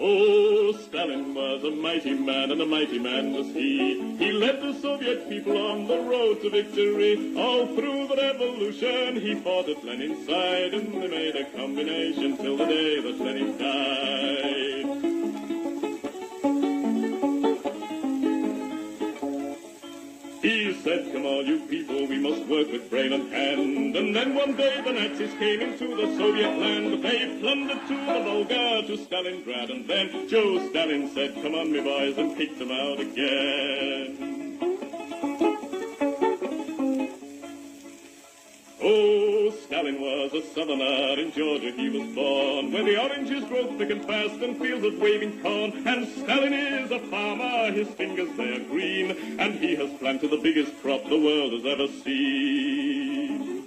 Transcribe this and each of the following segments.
Oh, Stalin was a mighty man, and a mighty man was he. He led the Soviet people on the road to victory. All through the revolution, he fought at Lenin's side, and they made a combination till the day that Lenin died. He said, come on, you people, we must work with brain and hand. And then one day the Nazis came into the Soviet land. They plundered to the Volga, to Stalingrad. And then Joe Stalin said, come on, me boys, and kicked them out again. Oh, Stalin was a southerner, in Georgia he was born, where the oranges grow thick and fast and fields of waving corn. And Stalin is a farmer, his fingers they are green, and he has planted the biggest crop the world has ever seen.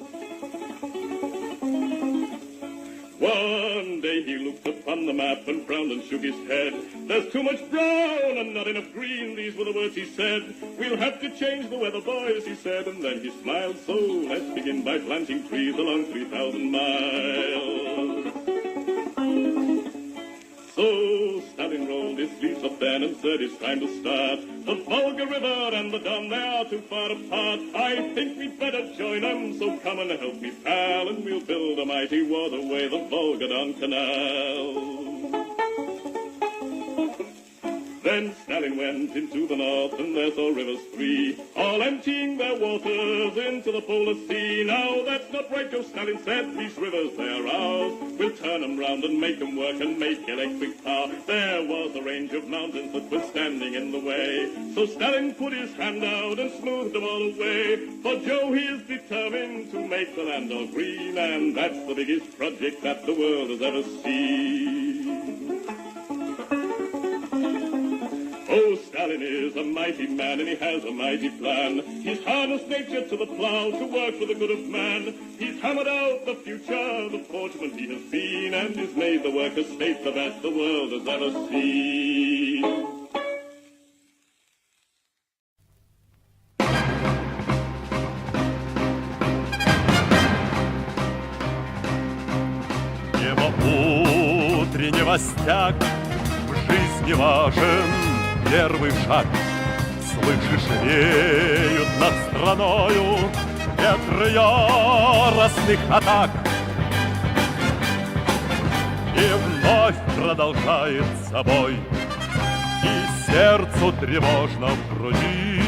One day he looked upon the map and frowned and shook his head. There's too much brown and not enough green, these were the words he said. We'll have to change the weather, boys, he said, and then he smiled. So let's begin by planting trees along 3,000 miles. So Stalin rolled his sleeves up then and said it's time to start. The Volga River and the Don, they are too far apart. I think we'd better join them, so come and help me, pal, and we'll build a mighty waterway, the Volga-Don Canal. Then Stalin went into the north, and there saw rivers three, all emptying their waters into the polar sea. Now that's not right, Joe Stalin said, these rivers, they are ours. We'll turn them round and make them work and make electric power. There was a range of mountains that were standing in the way, so Stalin put his hand out and smoothed them all away. For Joe, he is determined to make the land all green, and that's the biggest project that the world has ever seen. Oh, Stalin is a mighty man, and he has a mighty plan. He's harnessed nature to the plow to work for the good of man. He's hammered out the future, the forgeman he has been, and he's made the worker state the best the world has ever seen. Небо утреннего стяг в жизни важен. Первый шаг, слышишь, реют над страною ветры яростных атак. И вновь продолжает собой, и сердцу тревожно в груди.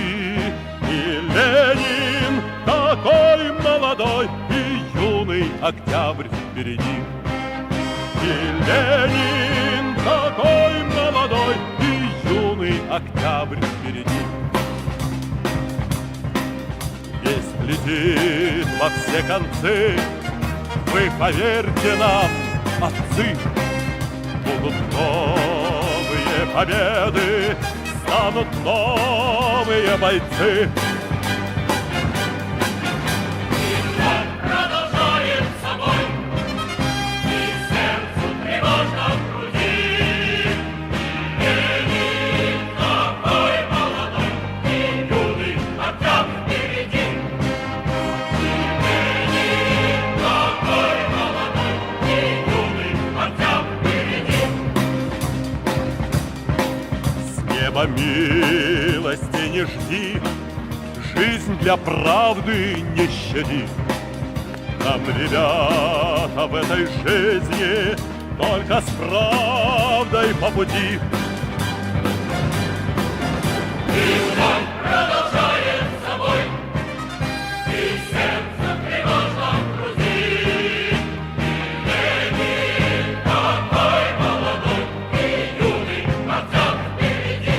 И Ленин такой молодой, и юный октябрь впереди. И Ленин такой молодой, юный октябрь впереди. Весть летит во все концы, вы поверьте нам, отцы, будут новые победы, станут новые бойцы. Милости не жди, жизнь для правды не щади. Нам, ребята, в этой жизни только с правдой по пути. И вновь продолжает собой, и сердце тревожно в груди. И Ленин такой молодой, и юный октябрь впереди.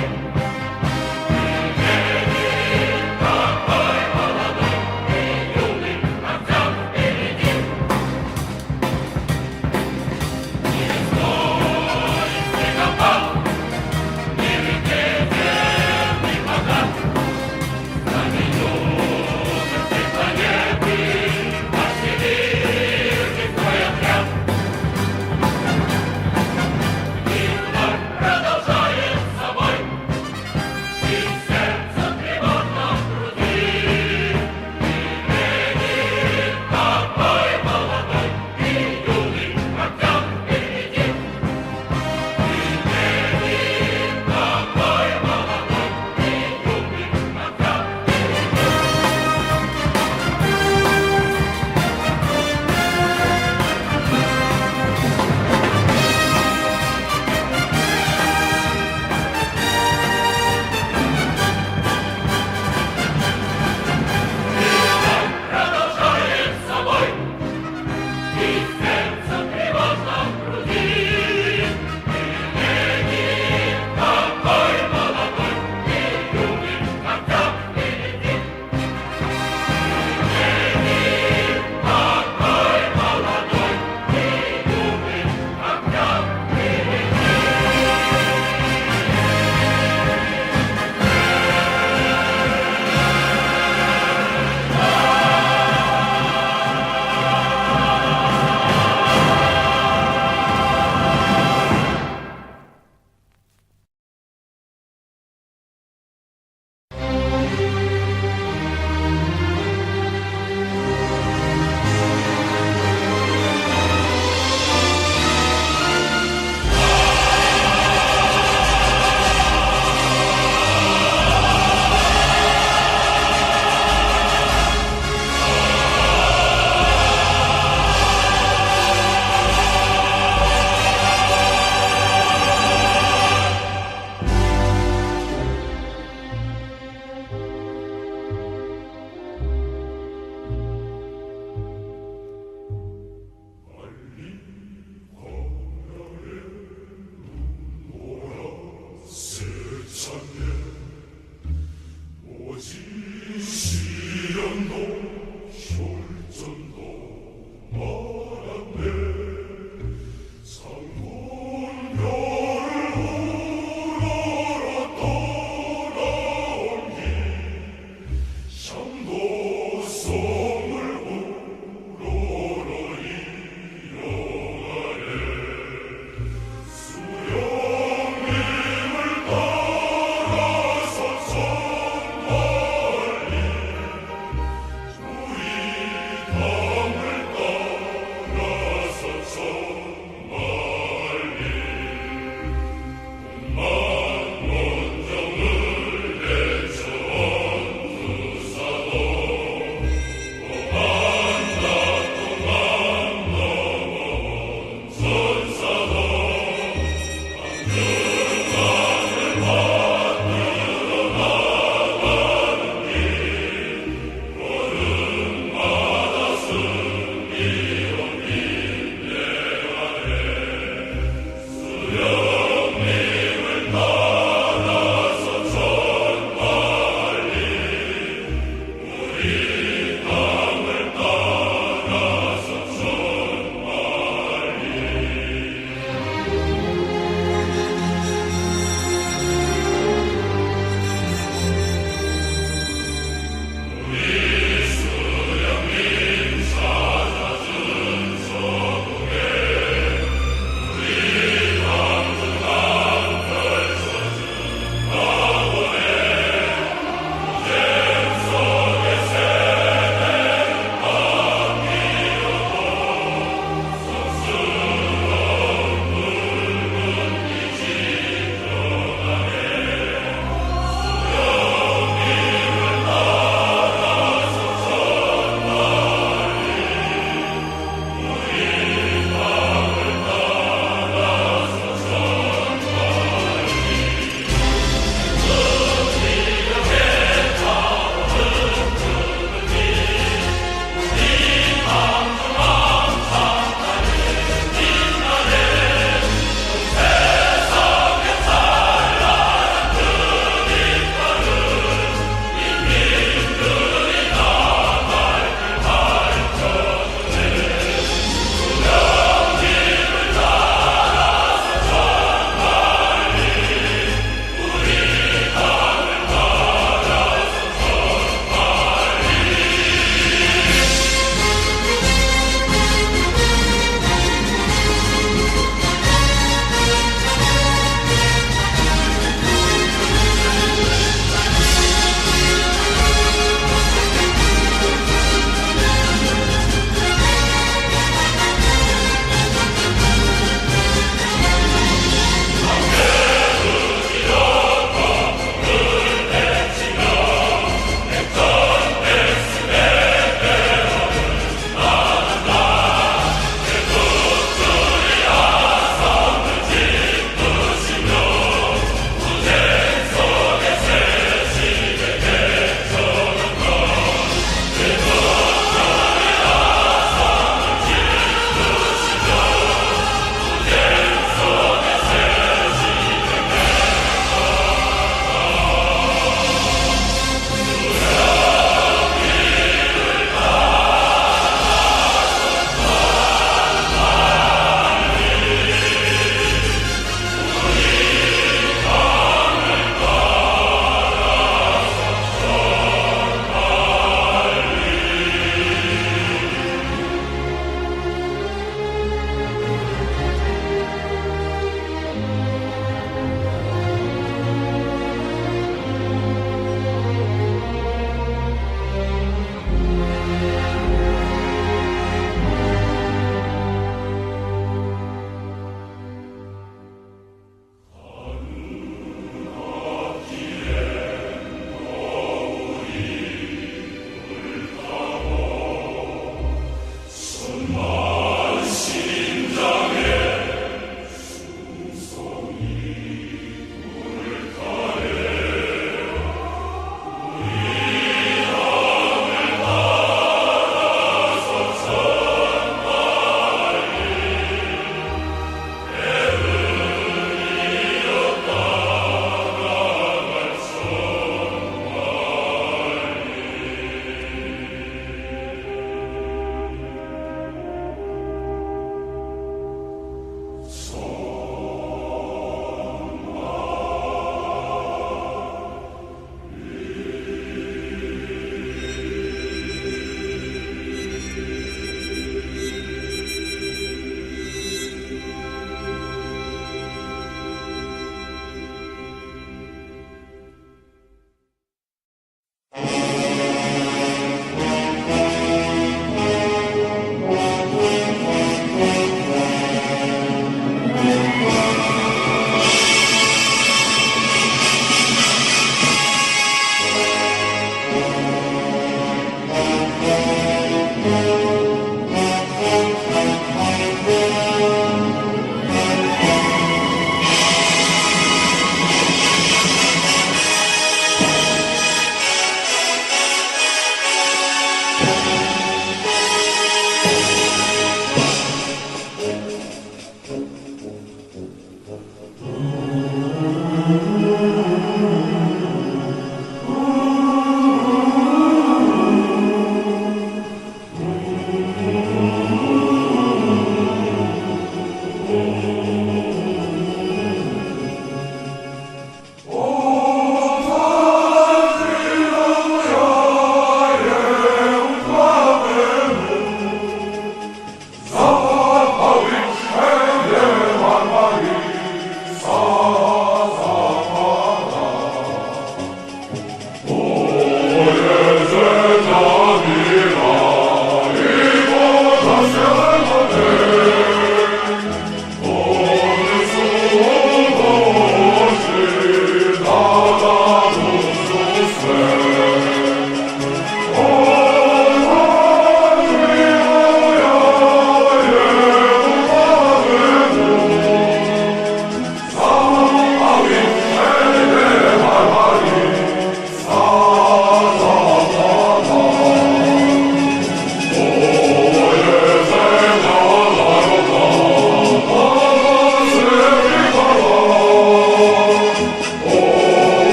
새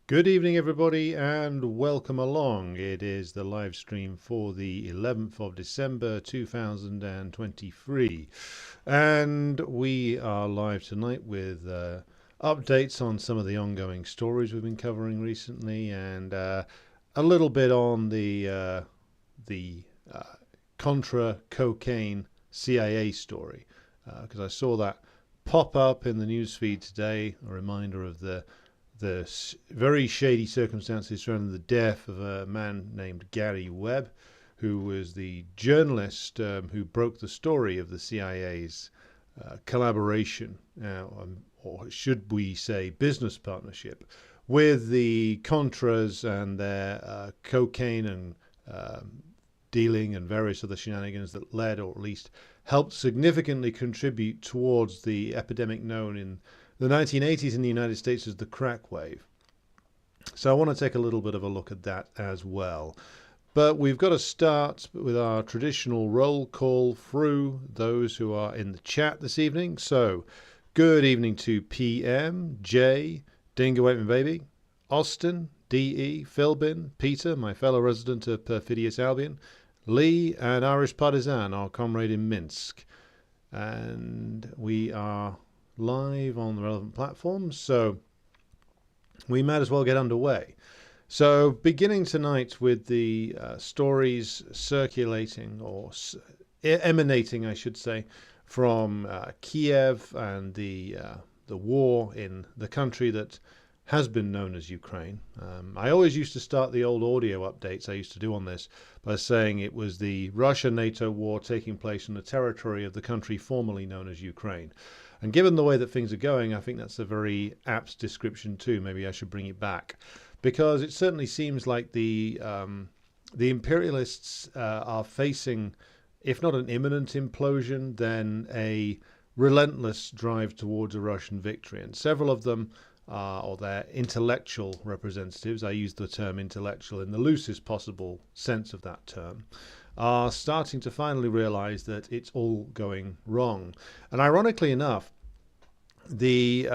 Good evening, everybody, and welcome along. It is the live stream for the 11th of December 2023, and we are live tonight with updates on some of the ongoing stories we've been covering recently, and a little bit on the Contra cocaine CIA story, because I saw that pop up in the newsfeed today, a reminder of the very shady circumstances surrounding the death of a man named Gary Webb, who was the journalist who broke the story of the CIA's collaboration, or should we say business partnership, with the Contras and their cocaine and dealing and various other shenanigans that led, or at least helped significantly contribute towards the epidemic known in the 1980s in the United States as the crack wave. So I want to take a little bit of a look at that as well. But we've got to start with our traditional roll call through those who are in the chat this evening. So good evening to PM, Jay, Dingo Waitman Baby, Austin, DE, Philbin, Peter, my fellow resident of Perfidious Albion, Lee, and Irish Partisan, our comrade in Minsk. And we are live on the relevant platforms, so we might as well get underway. So beginning tonight with the stories circulating, or emanating, I should say, from Kiev and the war in the country that has been known as Ukraine. I always used to start the old audio updates I used to do on this by saying it was the Russia-NATO war taking place in the territory of the country formerly known as Ukraine. And given the way that things are going, I think that's a very apt description too. Maybe I should bring it back, because it certainly seems like the imperialists are facing, if not an imminent implosion, then a relentless drive towards a Russian victory. And several of them, or their intellectual representatives, I use the term intellectual in the loosest possible sense of that term, are starting to finally realize that it's all going wrong. And ironically enough, the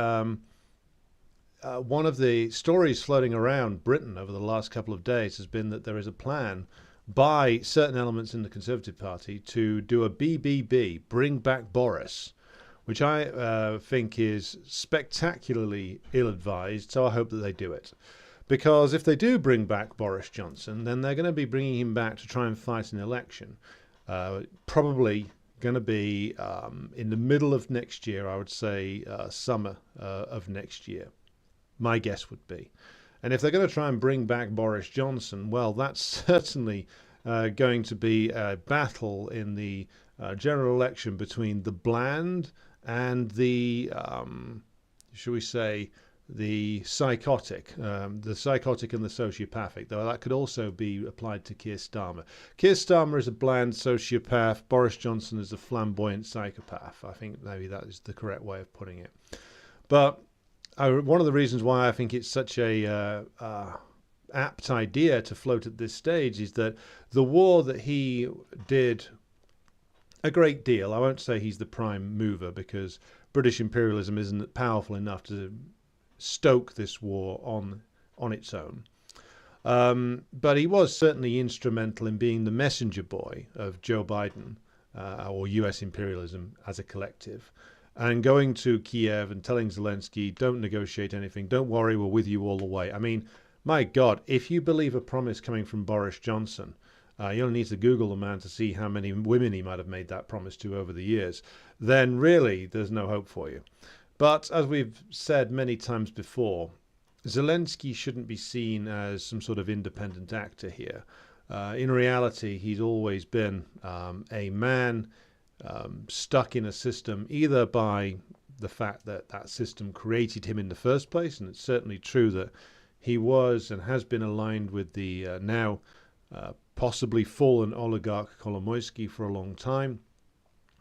one of the stories floating around Britain over the last couple of days has been that there is a plan by certain elements in the Conservative Party to do a BBB, Bring Back Boris, which I think is spectacularly ill-advised, so I hope that they do it. Because if they do bring back Boris Johnson, then they're going to be bringing him back to try and fight an election. Probably going to be in the middle of next year, I would say summer of next year. My guess would be. And if they're going to try and bring back Boris Johnson, well, that's certainly going to be a battle in the general election between the bland and the, shall we say, the psychotic and the sociopathic, though that could also be applied to Keir Starmer. Keir Starmer is a bland sociopath. Boris Johnson is a flamboyant psychopath. I think maybe that is the correct way of putting it. But one of the reasons why I think it's such a apt idea to float at this stage is that the war that he did a great deal, I won't say he's the prime mover, because British imperialism isn't powerful enough to stoke this war on its own. But he was certainly instrumental in being the messenger boy of Joe Biden, or US imperialism as a collective, and going to Kiev and telling Zelensky, don't negotiate anything, don't worry, we're with you all the way. I mean, my God, if you believe a promise coming from Boris Johnson, you only need to Google the man to see how many women he might have made that promise to over the years, then really there's no hope for you. But as we've said many times before, Zelensky shouldn't be seen as some sort of independent actor here. In reality, he's always been a man stuck in a system, either by the fact that that system created him in the first place, and it's certainly true that he was and has been aligned with the now possibly fallen oligarch Kolomoisky for a long time,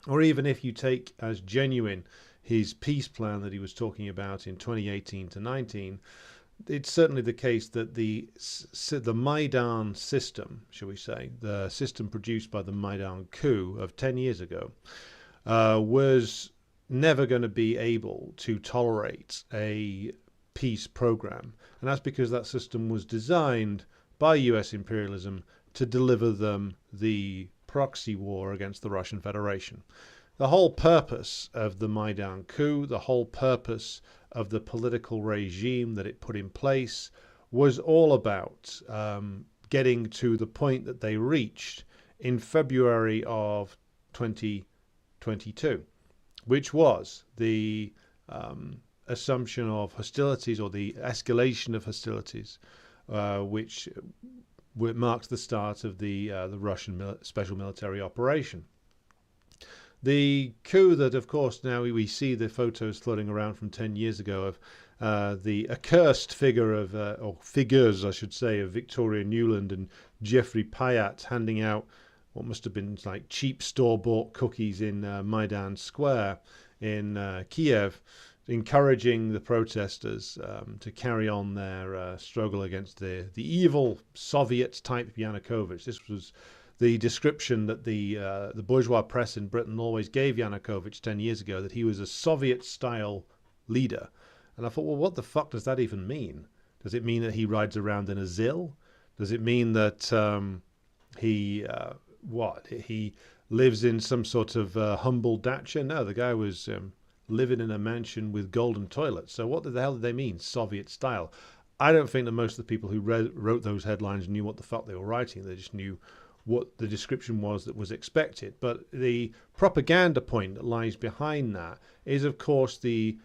or even if you take as genuine his peace plan that he was talking about in 2018 to 19, it's certainly the case that the Maidan system, shall we say, the system produced by the Maidan coup of 10 years ago, was never going to be able to tolerate a peace program. And that's because that system was designed by US imperialism to deliver them the proxy war against the Russian Federation. The whole purpose of the Maidan coup, the whole purpose of the political regime that it put in place, was all about getting to the point that they reached in February of 2022, which was the assumption of hostilities, or the escalation of hostilities, which marks the start of the Russian special military operation. The coup that, of course, now we see the photos floating around from 10 years ago of the accursed figure of, or figures, I should say, of Victoria Nuland and Jeffrey Payat handing out what must have been like cheap store-bought cookies in Maidan Square in Kiev, encouraging the protesters to carry on their struggle against the evil Soviet-type Yanukovych. This was the description that the bourgeois press in Britain always gave Yanukovych 10 years ago, that he was a Soviet-style leader. And I thought, well, what the fuck does that even mean? Does it mean that he rides around in a Zil? Does it mean that he lives in some sort of humble dacha? No, the guy was living in a mansion with golden toilets. So what the hell did they mean, Soviet style? I don't think that most of the people who wrote those headlines knew what the fuck they were writing. They just knew what the description was that was expected. But the propaganda point that lies behind that is, of course, the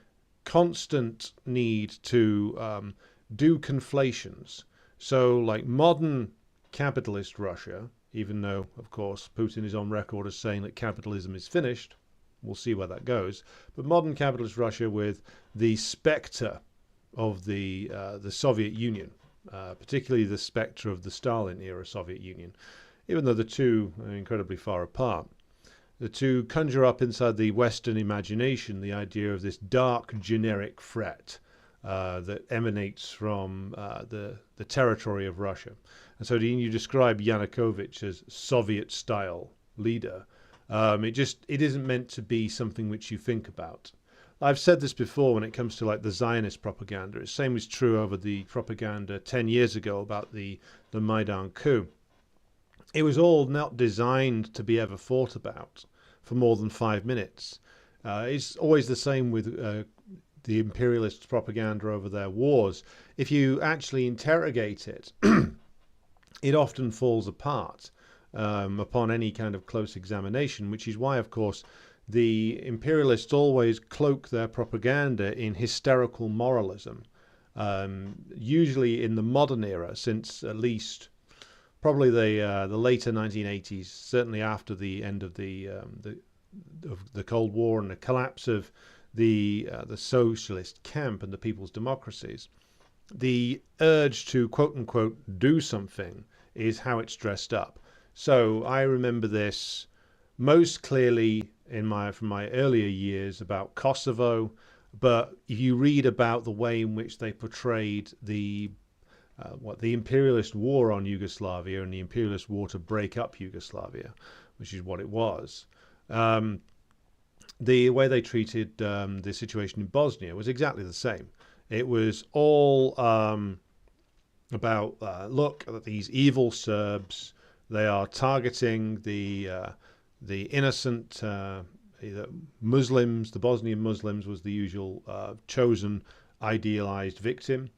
constant need to do conflations. So like modern capitalist Russia, even though, of course, Putin is on record as saying that capitalism is finished, we'll see where that goes, but modern capitalist Russia with the spectre of the Soviet Union, particularly the spectre of the Stalin-era Soviet Union, even though the two are incredibly far apart. The two conjure up inside the Western imagination the idea of this dark generic threat that emanates from the territory of Russia. And so you describe Yanukovych as Soviet-style leader. It isn't meant to be something which you think about. I've said this before when it comes to like the Zionist propaganda. The same was true over the propaganda 10 years ago about the Maidan coup. It was all not designed to be ever thought about for more than 5 minutes. It's always the same with the imperialist propaganda over their wars. If you actually interrogate it, it often falls apart upon any kind of close examination, which is why, of course, the imperialists always cloak their propaganda in hysterical moralism, usually in the modern era, since at least probably the later 1980s, certainly after the end of the Cold War and the collapse of the socialist camp and the people's democracies. The urge to quote unquote do something is how it's dressed up. So I remember this most clearly from my earlier years about Kosovo, but if you read about the way in which they portrayed the imperialist war on Yugoslavia and the imperialist war to break up Yugoslavia, which is what it was, the way they treated the situation in Bosnia was exactly the same. It was all about, look at these evil Serbs. They are targeting the innocent Muslims. The Bosnian Muslims was the usual chosen, idealized victim.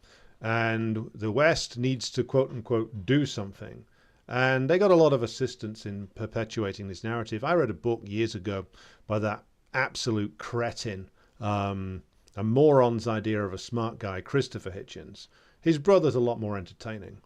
And the West needs to, quote unquote, do something. And they got a lot of assistance in perpetuating this narrative. I read a book years ago by that absolute cretin, a moron's idea of a smart guy, Christopher Hitchens. His brother's a lot more entertaining.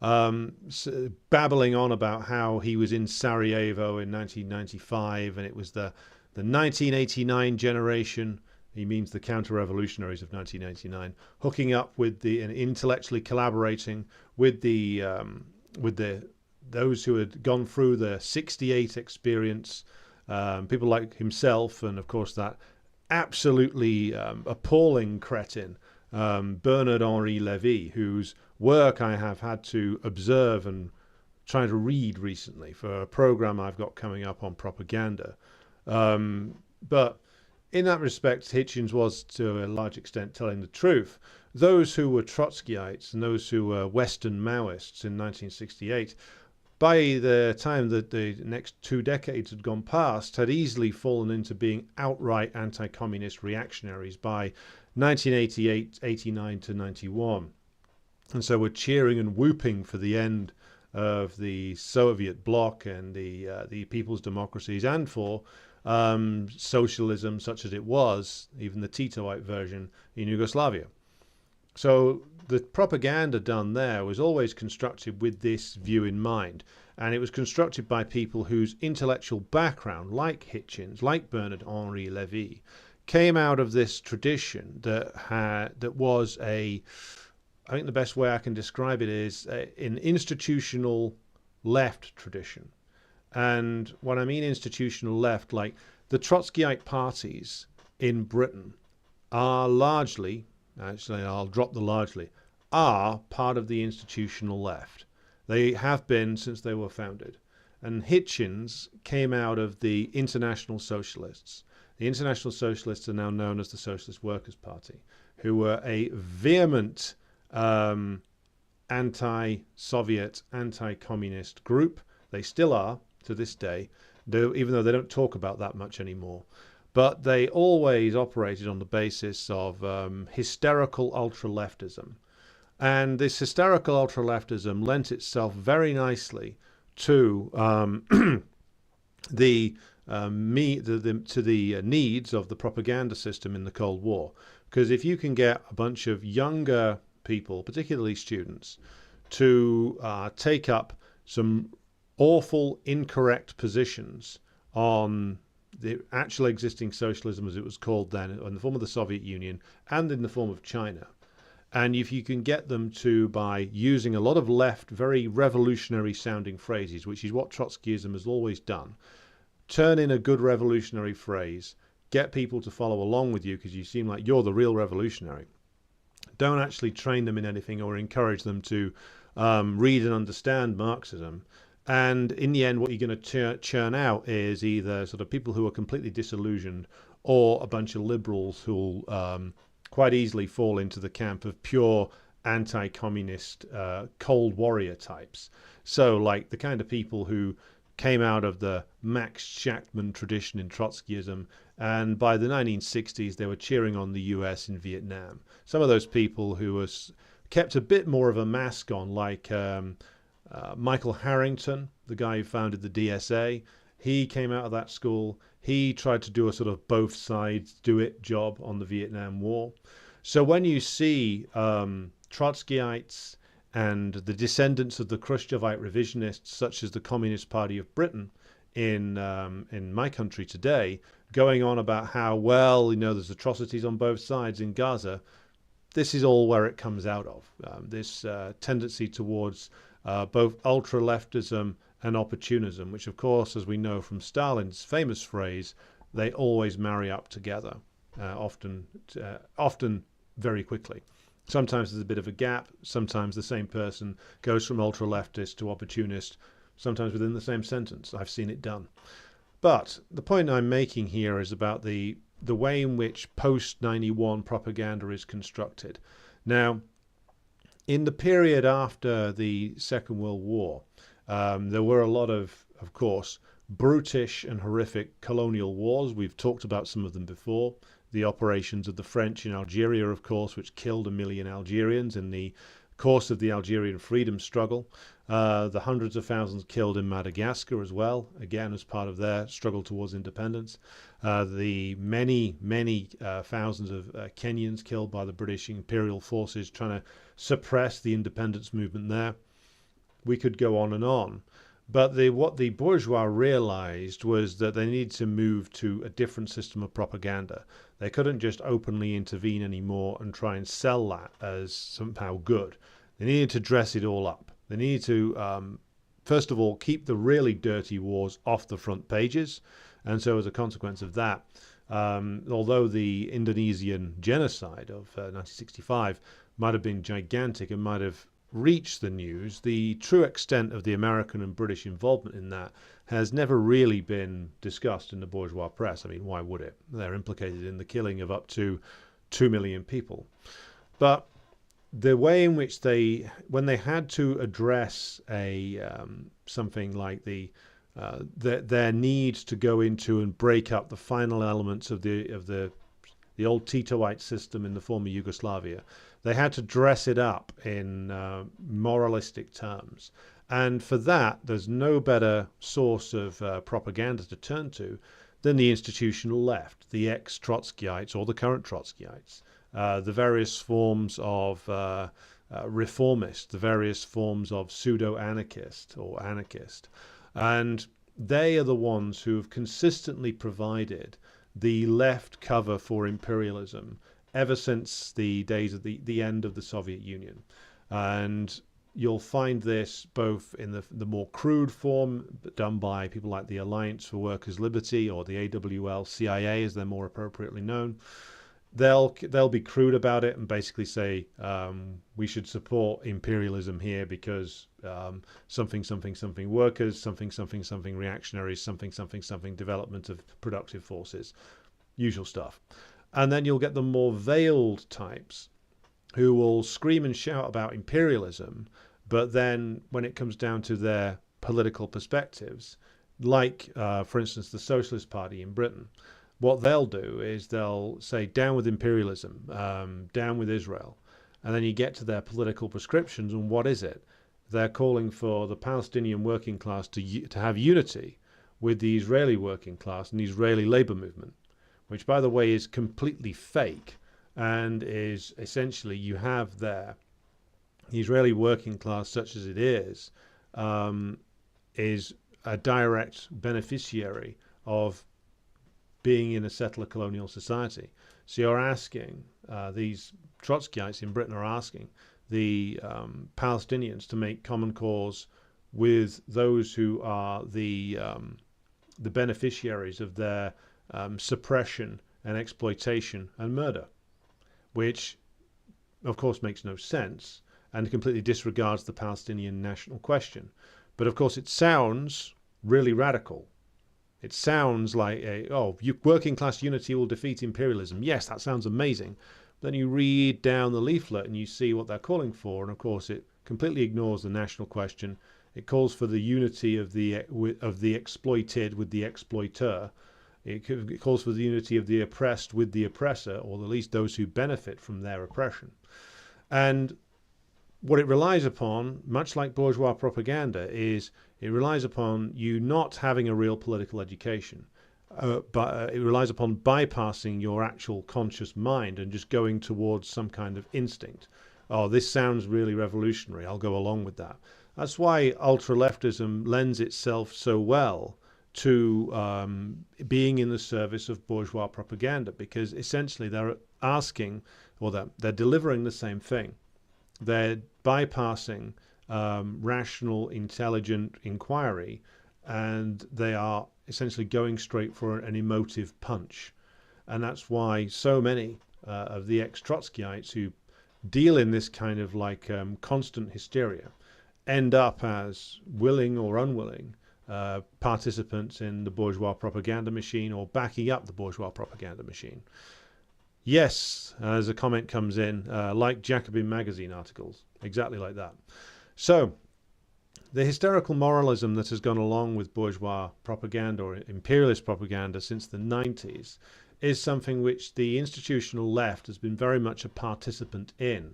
Babbling on about how he was in Sarajevo in 1995 and it was the 1989 generation. He means the counter-revolutionaries of 1989, hooking up with and intellectually collaborating with those who had gone through the 68 experience, people like himself, and of course that absolutely appalling cretin, Bernard-Henri Lévy, whose work I have had to observe and try to read recently for a program I've got coming up on propaganda. But in that respect, Hitchens was to a large extent telling the truth. Those who were Trotskyites and those who were Western Maoists in 1968, by the time that the next 2 decades had gone past, had easily fallen into being outright anti-communist reactionaries by 1988, 89 to 91. And so were cheering and whooping for the end of the Soviet bloc and the people's democracies, and for socialism such as it was, even the Titoite version in Yugoslavia. So the propaganda done there was always constructed with this view in mind, and it was constructed by people whose intellectual background, like Hitchens, like Bernard Henri Lévy, came out of this tradition that was I think the best way I can describe it is an institutional left tradition. And when I mean institutional left, like the Trotskyite parties in Britain are largely, actually I'll drop the largely, are part of the institutional left. They have been since they were founded. And Hitchens came out of the International Socialists. The International Socialists are now known as the Socialist Workers' Party, who were a vehement anti-Soviet, anti-communist group. They still are to this day, even though they don't talk about that much anymore. But they always operated on the basis of hysterical ultra-leftism. And this hysterical ultra-leftism lent itself very nicely to the needs of the propaganda system in the Cold War. Because if you can get a bunch of younger people, particularly students, to take up some awful, incorrect positions on the actual existing socialism, as it was called then, in the form of the Soviet Union and in the form of China, and if you can get them to, by using a lot of left, very revolutionary sounding phrases, which is what Trotskyism has always done, turn in a good revolutionary phrase, get people to follow along with you because you seem like you're the real revolutionary. Don't actually train them in anything or encourage them to read and understand Marxism. And in the end, what you're going to churn out is either sort of people who are completely disillusioned or a bunch of liberals who'll quite easily fall into the camp of pure anti-communist cold warrior types. So like the kind of people who came out of the Max Shachtman tradition in Trotskyism, and by the 1960s they were cheering on the US in Vietnam. Some of those people who were kept a bit more of a mask on, like Michael Harrington, the guy who founded the DSA. He came out of that school. He tried to do a sort of both sides do it job on the Vietnam War. So when you see Trotskyites and the descendants of the Khrushchevite revisionists, such as the Communist Party of Britain in my country today, going on about how, well, you know, there's atrocities on both sides in Gaza, this is all where it comes out of. This tendency towards both ultra-leftism and opportunism, which, of course, as we know from Stalin's famous phrase, they always marry up together, often very quickly. Sometimes there's a bit of a gap. Sometimes the same person goes from ultra-leftist to opportunist, sometimes within the same sentence. I've seen it done. But the point I'm making here is about the way in which post-91 propaganda is constructed. Now, in the period after the Second World War, there were a lot of course, brutish and horrific colonial wars. We've talked about some of them before. The operations of the French in Algeria, of course, which killed 1 million Algerians in the course of the Algerian freedom struggle. The hundreds of thousands killed in Madagascar as well, again as part of their struggle towards independence. The many thousands of Kenyans killed by the British imperial forces trying to suppress the independence movement there. We could go on and on. But what the bourgeois realized was that they needed to move to a different system of propaganda. They couldn't just openly intervene anymore and try and sell that as somehow good. They needed to dress it all up. They needed to, first of all, keep the really dirty wars off the front pages. And so as a consequence of that, although the Indonesian genocide of 1965 might have been gigantic and might have reach the news. The true extent of the American and British involvement in that has never really been discussed in the bourgeois press. I mean, why would it? They're implicated in the killing of up to 2 million people. But the way in which when they had to address something like their need to go into and break up the final elements of the old Titoite system in the former Yugoslavia, they had to dress it up in moralistic terms. And for that, there's no better source of propaganda to turn to than the institutional left, the ex-Trotskyites or the current Trotskyites, the various forms of reformist, the various forms of pseudo-anarchist or anarchist. And they are the ones who have consistently provided the left cover for imperialism ever since the days of the end of the Soviet Union. And you'll find this both in the more crude form done by people like the Alliance for Workers' Liberty or the AWL-CIA, as they're more appropriately known. They'll be crude about it and basically say we should support imperialism here because something workers, something reactionaries, something development of productive forces, usual stuff. And then you'll get the more veiled types who will scream and shout about imperialism, but then when it comes down to their political perspectives, like for instance the Socialist Party in Britain, what they'll do is they'll say down with imperialism, down with Israel, and then you get to their political prescriptions, and what is it? They're calling for the Palestinian working class to have unity with the Israeli working class and the Israeli labor movement, which, by the way, is completely fake and is essentially, you have there the Israeli working class, such as it is a direct beneficiary of being in a settler colonial society. So you're asking, these Trotskyites in Britain are asking the Palestinians to make common cause with those who are the beneficiaries of their suppression and exploitation and murder, which of course makes no sense and completely disregards the Palestinian national question. But of course it sounds really radical. It sounds like working class unity will defeat imperialism. Yes, that sounds amazing. Then you read down the leaflet and you see what they're calling for, and of course it completely ignores the national question. It calls for the unity of the exploited with the exploiter. It calls for the unity of the oppressed with the oppressor, or at least those who benefit from their oppression. And what it relies upon, much like bourgeois propaganda, is it relies upon you not having a real political education, but it relies upon bypassing your actual conscious mind and just going towards some kind of instinct. Oh, this sounds really revolutionary, I'll go along with that. That's why ultra-leftism lends itself so well to being in the service of bourgeois propaganda, because essentially they're asking, or they're delivering the same thing. They're bypassing rational, intelligent inquiry, and they are essentially going straight for an emotive punch. And that's why so many of the ex-Trotskyites who deal in this kind of like constant hysteria end up as willing or unwilling participants in the bourgeois propaganda machine, or backing up the bourgeois propaganda machine. Yes, as a comment comes in, like Jacobin magazine articles, exactly like that. So, the hysterical moralism that has gone along with bourgeois propaganda or imperialist propaganda since the 90s is something which the institutional left has been very much a participant in.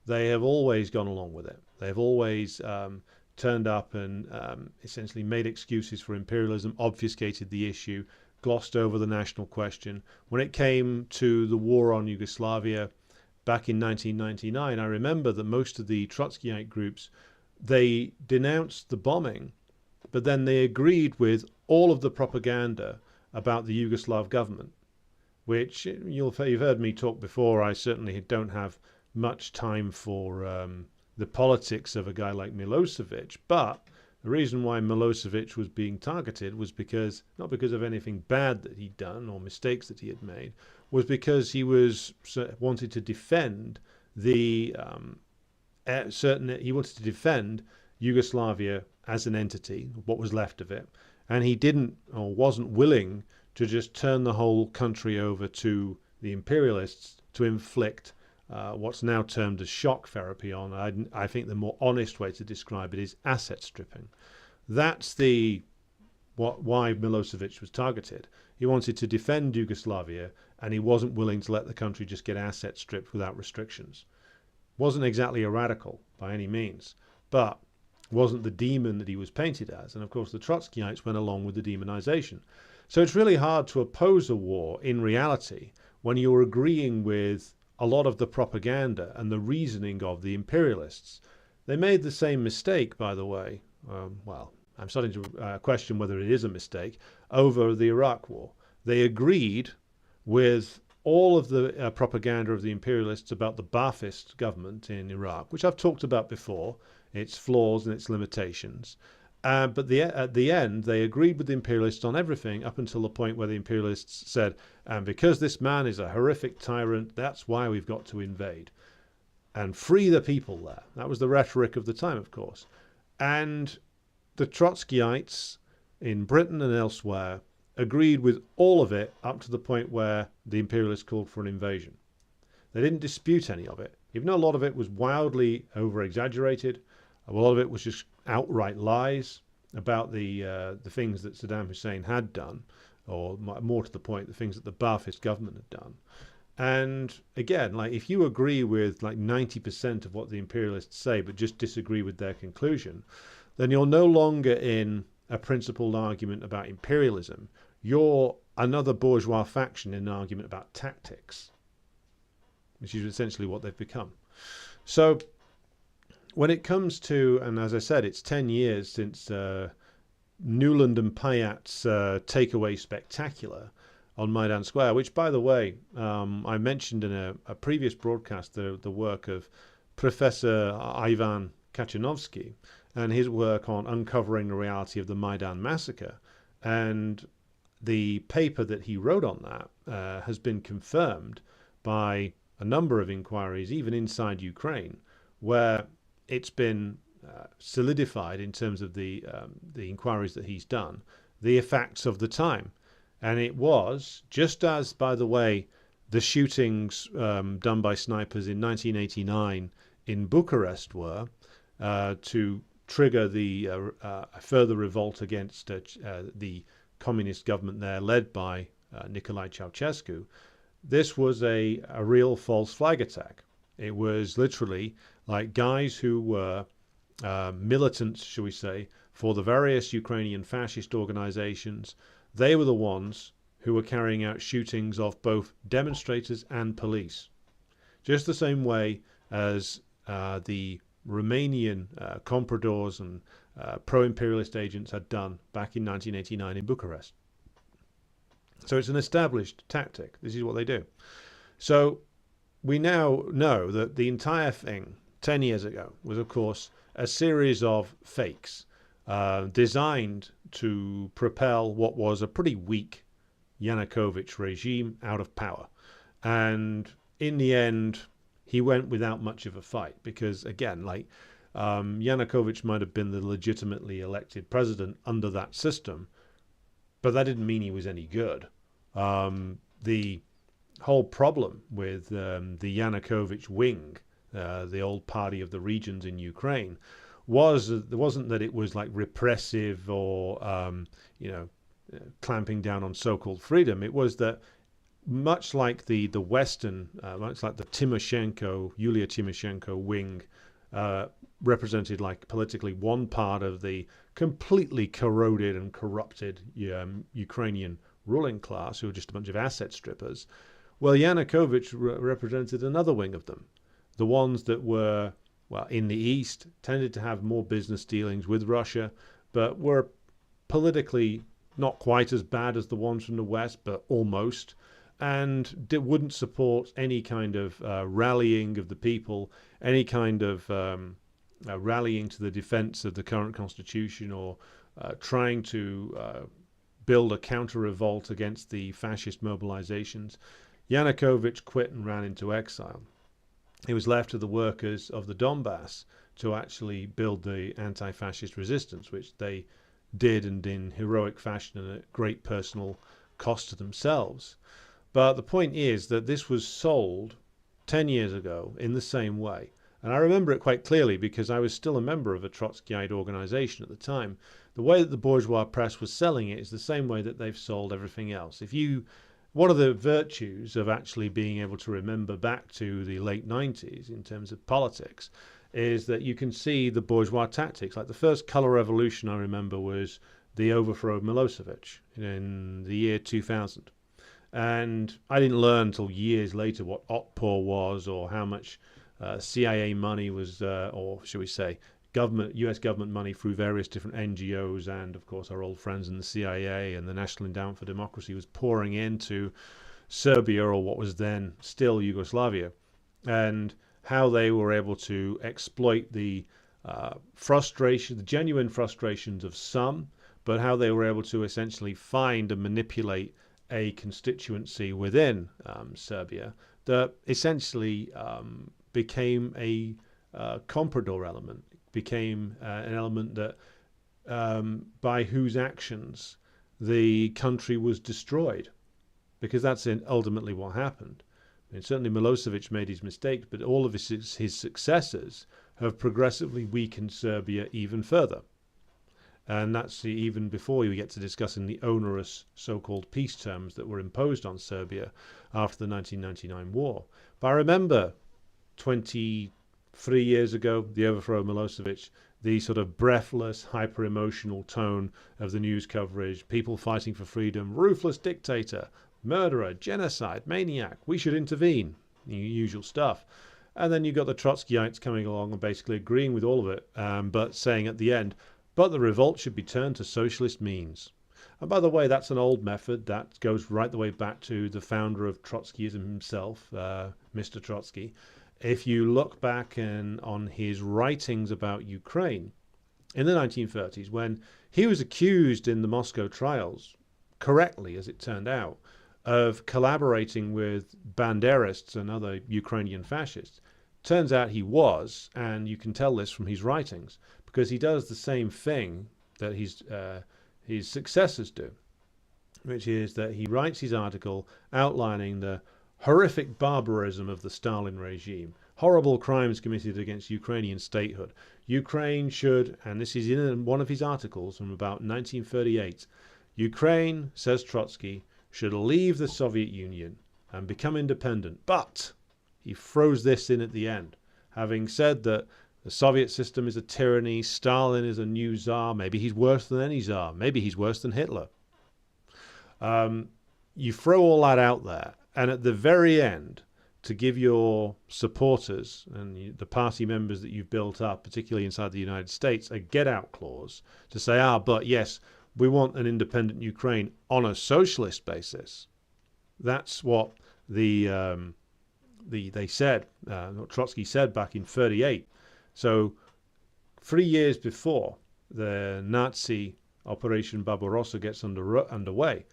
They have always gone along with it. They've always turned up and essentially made excuses for imperialism, obfuscated the issue, glossed over the national question. When it came to the war on Yugoslavia back in 1999, I remember that most of the Trotskyite groups, they denounced the bombing, but then they agreed with all of the propaganda about the Yugoslav government, which you've heard me talk before. I certainly don't have much time for the politics of a guy like Milosevic, but the reason why Milosevic was being targeted was because, not because of anything bad that he'd done or mistakes that he had made, was because he was wanted to defend the he wanted to defend Yugoslavia as an entity, what was left of it, and he didn't or wasn't willing to just turn the whole country over to the imperialists to inflict what's now termed as shock therapy on. I think the more honest way to describe it is asset stripping. That's why Milosevic was targeted. He wanted to defend Yugoslavia, and he wasn't willing to let the country just get asset stripped without restrictions. Wasn't exactly a radical by any means, but wasn't the demon that he was painted as. And of course the Trotskyites went along with the demonization. So it's really hard to oppose a war in reality when you're agreeing with a lot of the propaganda and the reasoning of the imperialists. They made the same mistake, by the way. Well, I'm starting to question whether it is a mistake, over the Iraq war. They agreed with all of the propaganda of the imperialists about the Ba'athist government in Iraq, which I've talked about before, its flaws and its limitations. But at the end, they agreed with the imperialists on everything up until the point where the imperialists said, and because this man is a horrific tyrant, that's why we've got to invade and free the people there. That was the rhetoric of the time, of course. And the Trotskyites in Britain and elsewhere agreed with all of it up to the point where the imperialists called for an invasion. They didn't dispute any of it, even though a lot of it was wildly over-exaggerated. A lot of it was just outright lies about the things that Saddam Hussein had done, or more to the point, the things that the Ba'athist government had done. And again, like if you agree with like 90% of what the imperialists say, but just disagree with their conclusion, then you're no longer in a principled argument about imperialism. You're another bourgeois faction in an argument about tactics, which is essentially what they've become. So when it comes to, and as I said, it's 10 years since Nuland and Payat's takeaway spectacular on Maidan Square, which, by the way, I mentioned in a previous broadcast the work of Professor Ivan Kachanovsky and his work on uncovering the reality of the Maidan massacre. And the paper that he wrote on that has been confirmed by a number of inquiries, even inside Ukraine, where it's been solidified in terms of the inquiries that he's done, the effects of the time. And it was, just as, by the way, the shootings done by snipers in 1989 in Bucharest were, to trigger the further revolt against the communist government there led by Nicolae Ceausescu. This was a real false flag attack. It was literally like guys who were militants, shall we say, for the various Ukrainian fascist organizations. They were the ones who were carrying out shootings of both demonstrators and police. Just the same way as the Romanian compradors and pro-imperialist agents had done back in 1989 in Bucharest. So it's an established tactic. This is what they do. So we now know that the entire thing 10 years ago was, of course, a series of fakes designed to propel what was a pretty weak Yanukovych regime out of power. And in the end, he went without much of a fight because, again, like Yanukovych might have been the legitimately elected president under that system, but that didn't mean he was any good. The whole problem with the Yanukovych wing, the old party of the regions in Ukraine, wasn't that it was like repressive or clamping down on so-called freedom. It was that much like the Western, much like the Yulia Tymoshenko wing, represented like politically one part of the completely corroded and corrupted Ukrainian ruling class, who were just a bunch of asset strippers. Well, Yanukovych represented another wing of them, the ones that were, well, in the East, tended to have more business dealings with Russia, but were politically not quite as bad as the ones from the West, but almost, and wouldn't support any kind of rallying of the people, any kind of rallying to the defense of the current constitution, or trying to build a counter-revolt against the fascist mobilizations. Yanukovych quit and ran into exile. it was left to the workers of the Donbass to actually build the anti-fascist resistance, which they did, and in heroic fashion and at great personal cost to themselves. But the point is that this was sold 10 years ago in the same way. And I remember it quite clearly because I was still a member of a Trotskyite organization at the time. The way that the bourgeois press was selling it is the same way that they've sold everything else. One of the virtues of actually being able to remember back to the late 90s in terms of politics is that you can see the bourgeois tactics. Like the first colour revolution I remember was the overthrow of Milosevic in the year 2000. And I didn't learn until years later what Otpor was, or how much CIA money was, or should we say, U.S. government money through various different NGOs, and of course our old friends in the CIA and the National Endowment for Democracy was pouring into Serbia, or what was then still Yugoslavia, and how they were able to exploit the frustration, the genuine frustrations of some, but how they were able to essentially find and manipulate a constituency within Serbia that essentially became a comprador element, became an element that by whose actions the country was destroyed, because that's ultimately what happened. I mean, certainly Milosevic made his mistakes, but all of his successors have progressively weakened Serbia even further. And that's even before you get to discussing the onerous so-called peace terms that were imposed on Serbia after the 1999 war. But I remember 23 years ago, the overthrow of Milosevic, the sort of breathless, hyper-emotional tone of the news coverage, people fighting for freedom, ruthless dictator, murderer, genocide, maniac, we should intervene, the usual stuff. And then you got the Trotskyites coming along and basically agreeing with all of it, but saying at the end, but the revolt should be turned to socialist means. And by the way, that's an old method that goes right the way back to the founder of Trotskyism himself, Mr. Trotsky. If you look back on his writings about Ukraine in the 1930s, when he was accused in the Moscow trials, correctly as it turned out, of collaborating with Banderists and other Ukrainian fascists. Turns out he was, and you can tell this from his writings, because he does the same thing that his successors do, which is that he writes his article outlining the horrific barbarism of the Stalin regime, horrible crimes committed against Ukrainian statehood. Ukraine should, and this is in one of his articles from about 1938, Ukraine, says Trotsky, should leave the Soviet Union and become independent. But he throws this in at the end, having said that the Soviet system is a tyranny, Stalin is a new czar, maybe he's worse than any czar, maybe he's worse than Hitler. You throw all that out there, and at the very end, to give your supporters and the party members that you've built up, particularly inside the United States, a get-out clause to say, but yes, we want an independent Ukraine on a socialist basis. That's what they said, what Trotsky said back in 1938. So 3 years before the Nazi Operation Barbarossa gets underway,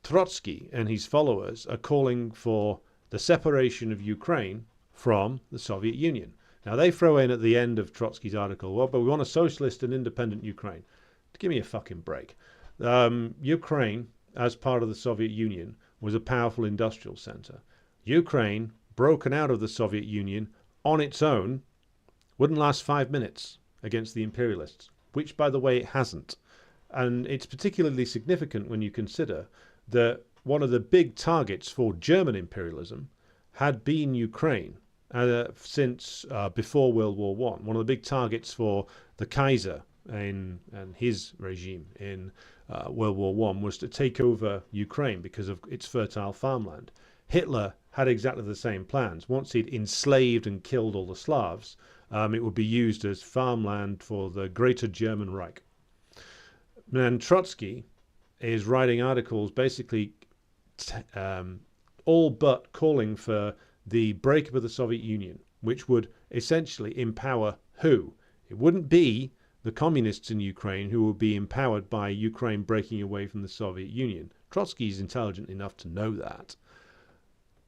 Trotsky and his followers are calling for the separation of Ukraine from the Soviet Union. Now they throw in at the end of Trotsky's article, well, but we want a socialist and independent Ukraine. Give me a fucking break. Ukraine, as part of the Soviet Union, was a powerful industrial center. Ukraine, broken out of the Soviet Union on its own, wouldn't last 5 minutes against the imperialists, which, by the way, it hasn't. And it's particularly significant when you consider that one of the big targets for German imperialism had been Ukraine since before World War I. One of the big targets for the Kaiser and his regime in World War I was to take over Ukraine because of its fertile farmland. Hitler had exactly the same plans. Once he'd enslaved and killed all the Slavs, it would be used as farmland for the Greater German Reich. And Trotsky is writing articles basically all but calling for the breakup of the Soviet Union, which would essentially empower who? It wouldn't be the communists in Ukraine who would be empowered by Ukraine breaking away from the Soviet Union. Trotsky is intelligent enough to know that.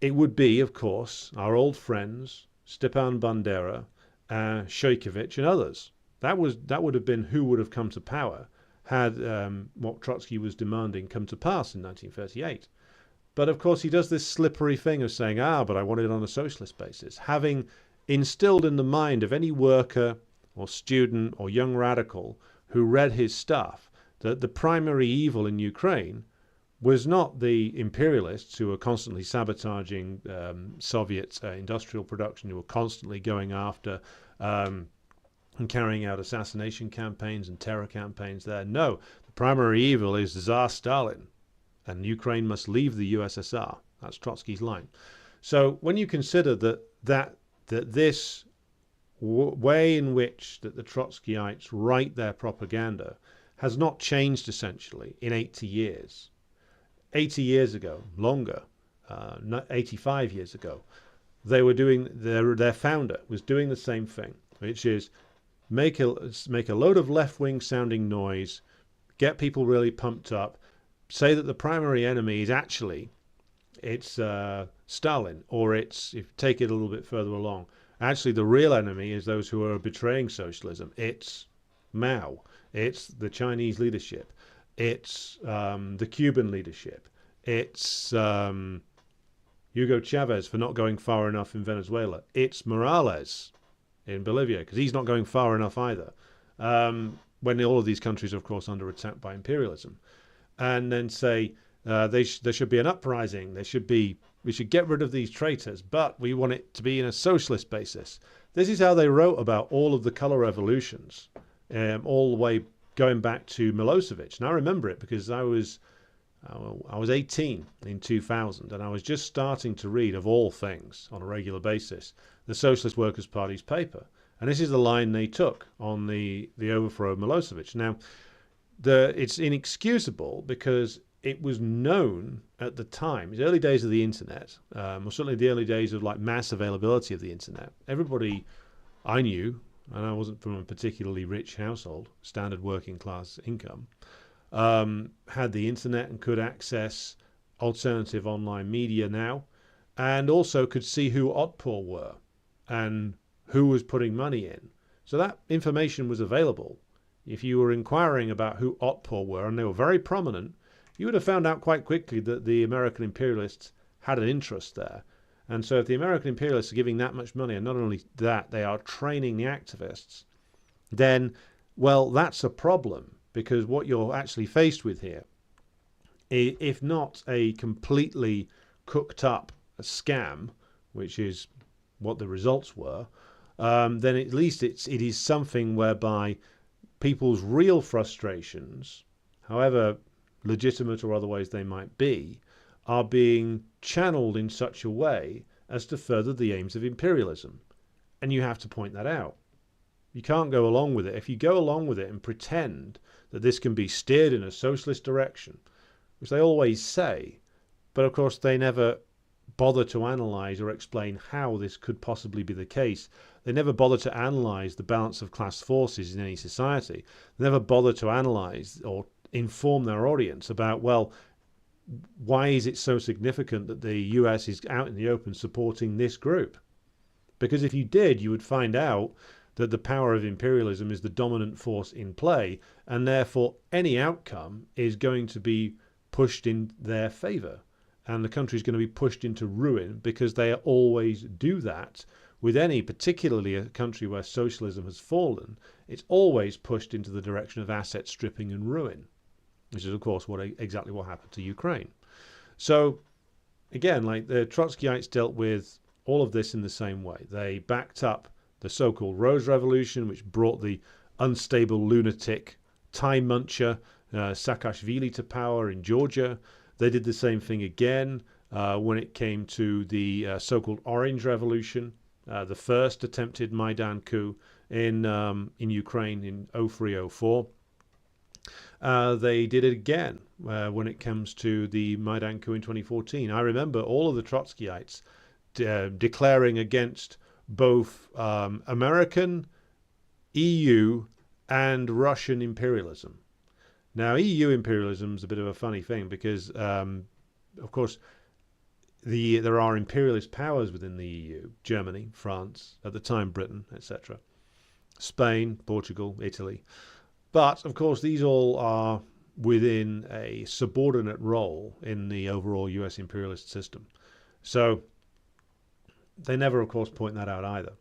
It would be, of course, our old friends, Stepan Bandera, Shoikovich, and others. That would have been who would have come to power had what Trotsky was demanding come to pass in 1938. But of course, he does this slippery thing of saying, but I want it on a socialist basis, having instilled in the mind of any worker or student or young radical who read his stuff that the primary evil in Ukraine was not the imperialists who were constantly sabotaging Soviet industrial production, who were constantly going after and carrying out assassination campaigns and terror campaigns there. No, the primary evil is Tsar Stalin, and Ukraine must leave the USSR. That's Trotsky's line. So when you consider that this way in which that the Trotskyites write their propaganda has not changed essentially in 80 years. 80 years ago, longer, 85 years ago, they were doing, their founder was doing the same thing, which is make a load of left-wing sounding noise, get people really pumped up, say that the primary enemy is actually, it's Stalin, or it's, if you take it a little bit further along, actually the real enemy is those who are betraying socialism. It's Mao, it's the Chinese leadership, it's the Cuban leadership, it's Hugo Chavez for not going far enough in Venezuela, it's Morales in Bolivia because he's not going far enough either, when all of these countries are of course under attack by imperialism. And then say there should be an uprising, we should get rid of these traitors, but we want it to be in a socialist basis. This is how they wrote about all of the color revolutions, all the way going back to Milosevic. And I remember it because I was 18 in 2000, and I was just starting to read, of all things, on a regular basis, the Socialist Workers' Party's paper. And this is the line they took on the overthrow of Milosevic. Now, it's inexcusable because it was known at the time, the early days of the internet, or certainly the early days of like mass availability of the internet. Everybody I knew, and I wasn't from a particularly rich household, standard working class income, had the internet and could access alternative online media now, and also could see who Otpor were and who was putting money in. So that information was available. If you were inquiring about who Otpor were, and they were very prominent, you would have found out quite quickly that the American imperialists had an interest there. And so if the American imperialists are giving that much money, and not only that, they are training the activists, then, well, that's a problem, because what you're actually faced with here, if not a completely cooked up scam, which is what the results were, then at least it is something whereby people's real frustrations, however legitimate or otherwise they might be, are being channeled in such a way as to further the aims of imperialism. And you have to point that out. You can't go along with it. If you go along with it and pretend that this can be steered in a socialist direction, which they always say, but of course they never bother to analyze or explain how this could possibly be the case. They never bother to analyze the balance of class forces in any society. They never bother to analyze or inform their audience about, well, why is it so significant that the US is out in the open supporting this group? Because if you did, you would find out that the power of imperialism is the dominant force in play, and therefore any outcome is going to be pushed in their favor. And the country is going to be pushed into ruin because they always do that with any, particularly a country where socialism has fallen. It's always pushed into the direction of asset stripping and ruin, which is, of course, exactly what happened to Ukraine. So, again, like the Trotskyites dealt with all of this in the same way. They backed up the so-called Rose Revolution, which brought the unstable lunatic time muncher Saakashvili to power in Georgia. They did the same thing again when it came to the so-called Orange Revolution, the first attempted Maidan coup in Ukraine in 03-04. They did it again when it comes to the Maidan coup in 2014. I remember all of the Trotskyites declaring against both American, EU, and Russian imperialism. Now, EU imperialism is a bit of a funny thing because, of course, there are imperialist powers within the EU: Germany, France, at the time Britain, etc., Spain, Portugal, Italy. But of course, these all are within a subordinate role in the overall US imperialist system. So they never, of course, point that out either.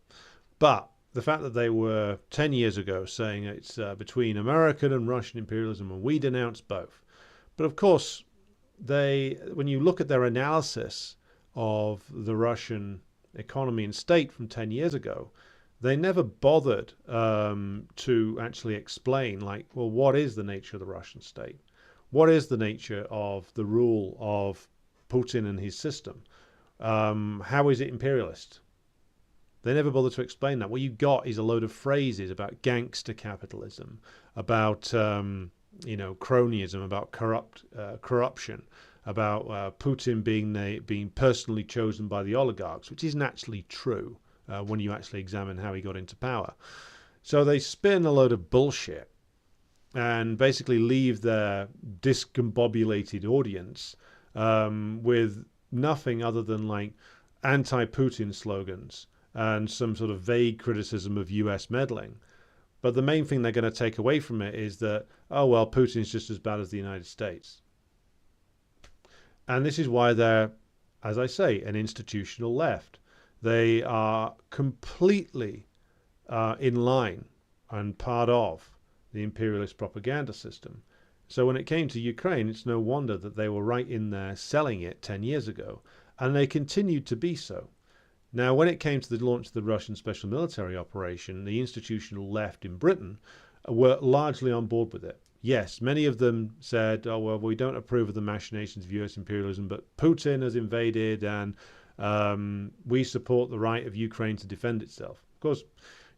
But the fact that they were 10 years ago saying it's between American and Russian imperialism, and we denounce both. But of course, when you look at their analysis of the Russian economy and state from 10 years ago, they never bothered to actually explain, like, well, what is the nature of the Russian state? What is the nature of the rule of Putin and his system? How is it imperialist? They never bothered to explain that. What you got is a load of phrases about gangster capitalism, about cronyism, about corruption, about Putin being personally chosen by the oligarchs, which isn't actually true when you actually examine how he got into power. So they spin a load of bullshit and basically leave their discombobulated audience with nothing other than like anti-Putin slogans and some sort of vague criticism of US meddling. But the main thing they're going to take away from it is that, oh, well, Putin's just as bad as the United States. And this is why they're, as I say, an institutional left. They are completely in line and part of the imperialist propaganda system. So when it came to Ukraine, it's no wonder that they were right in there selling it 10 years ago. And they continued to be so. Now, when it came to the launch of the Russian special military operation, the institutional left in Britain were largely on board with it. Yes, many of them said, oh, well, we don't approve of the machinations of US imperialism, but Putin has invaded and we support the right of Ukraine to defend itself. Of course,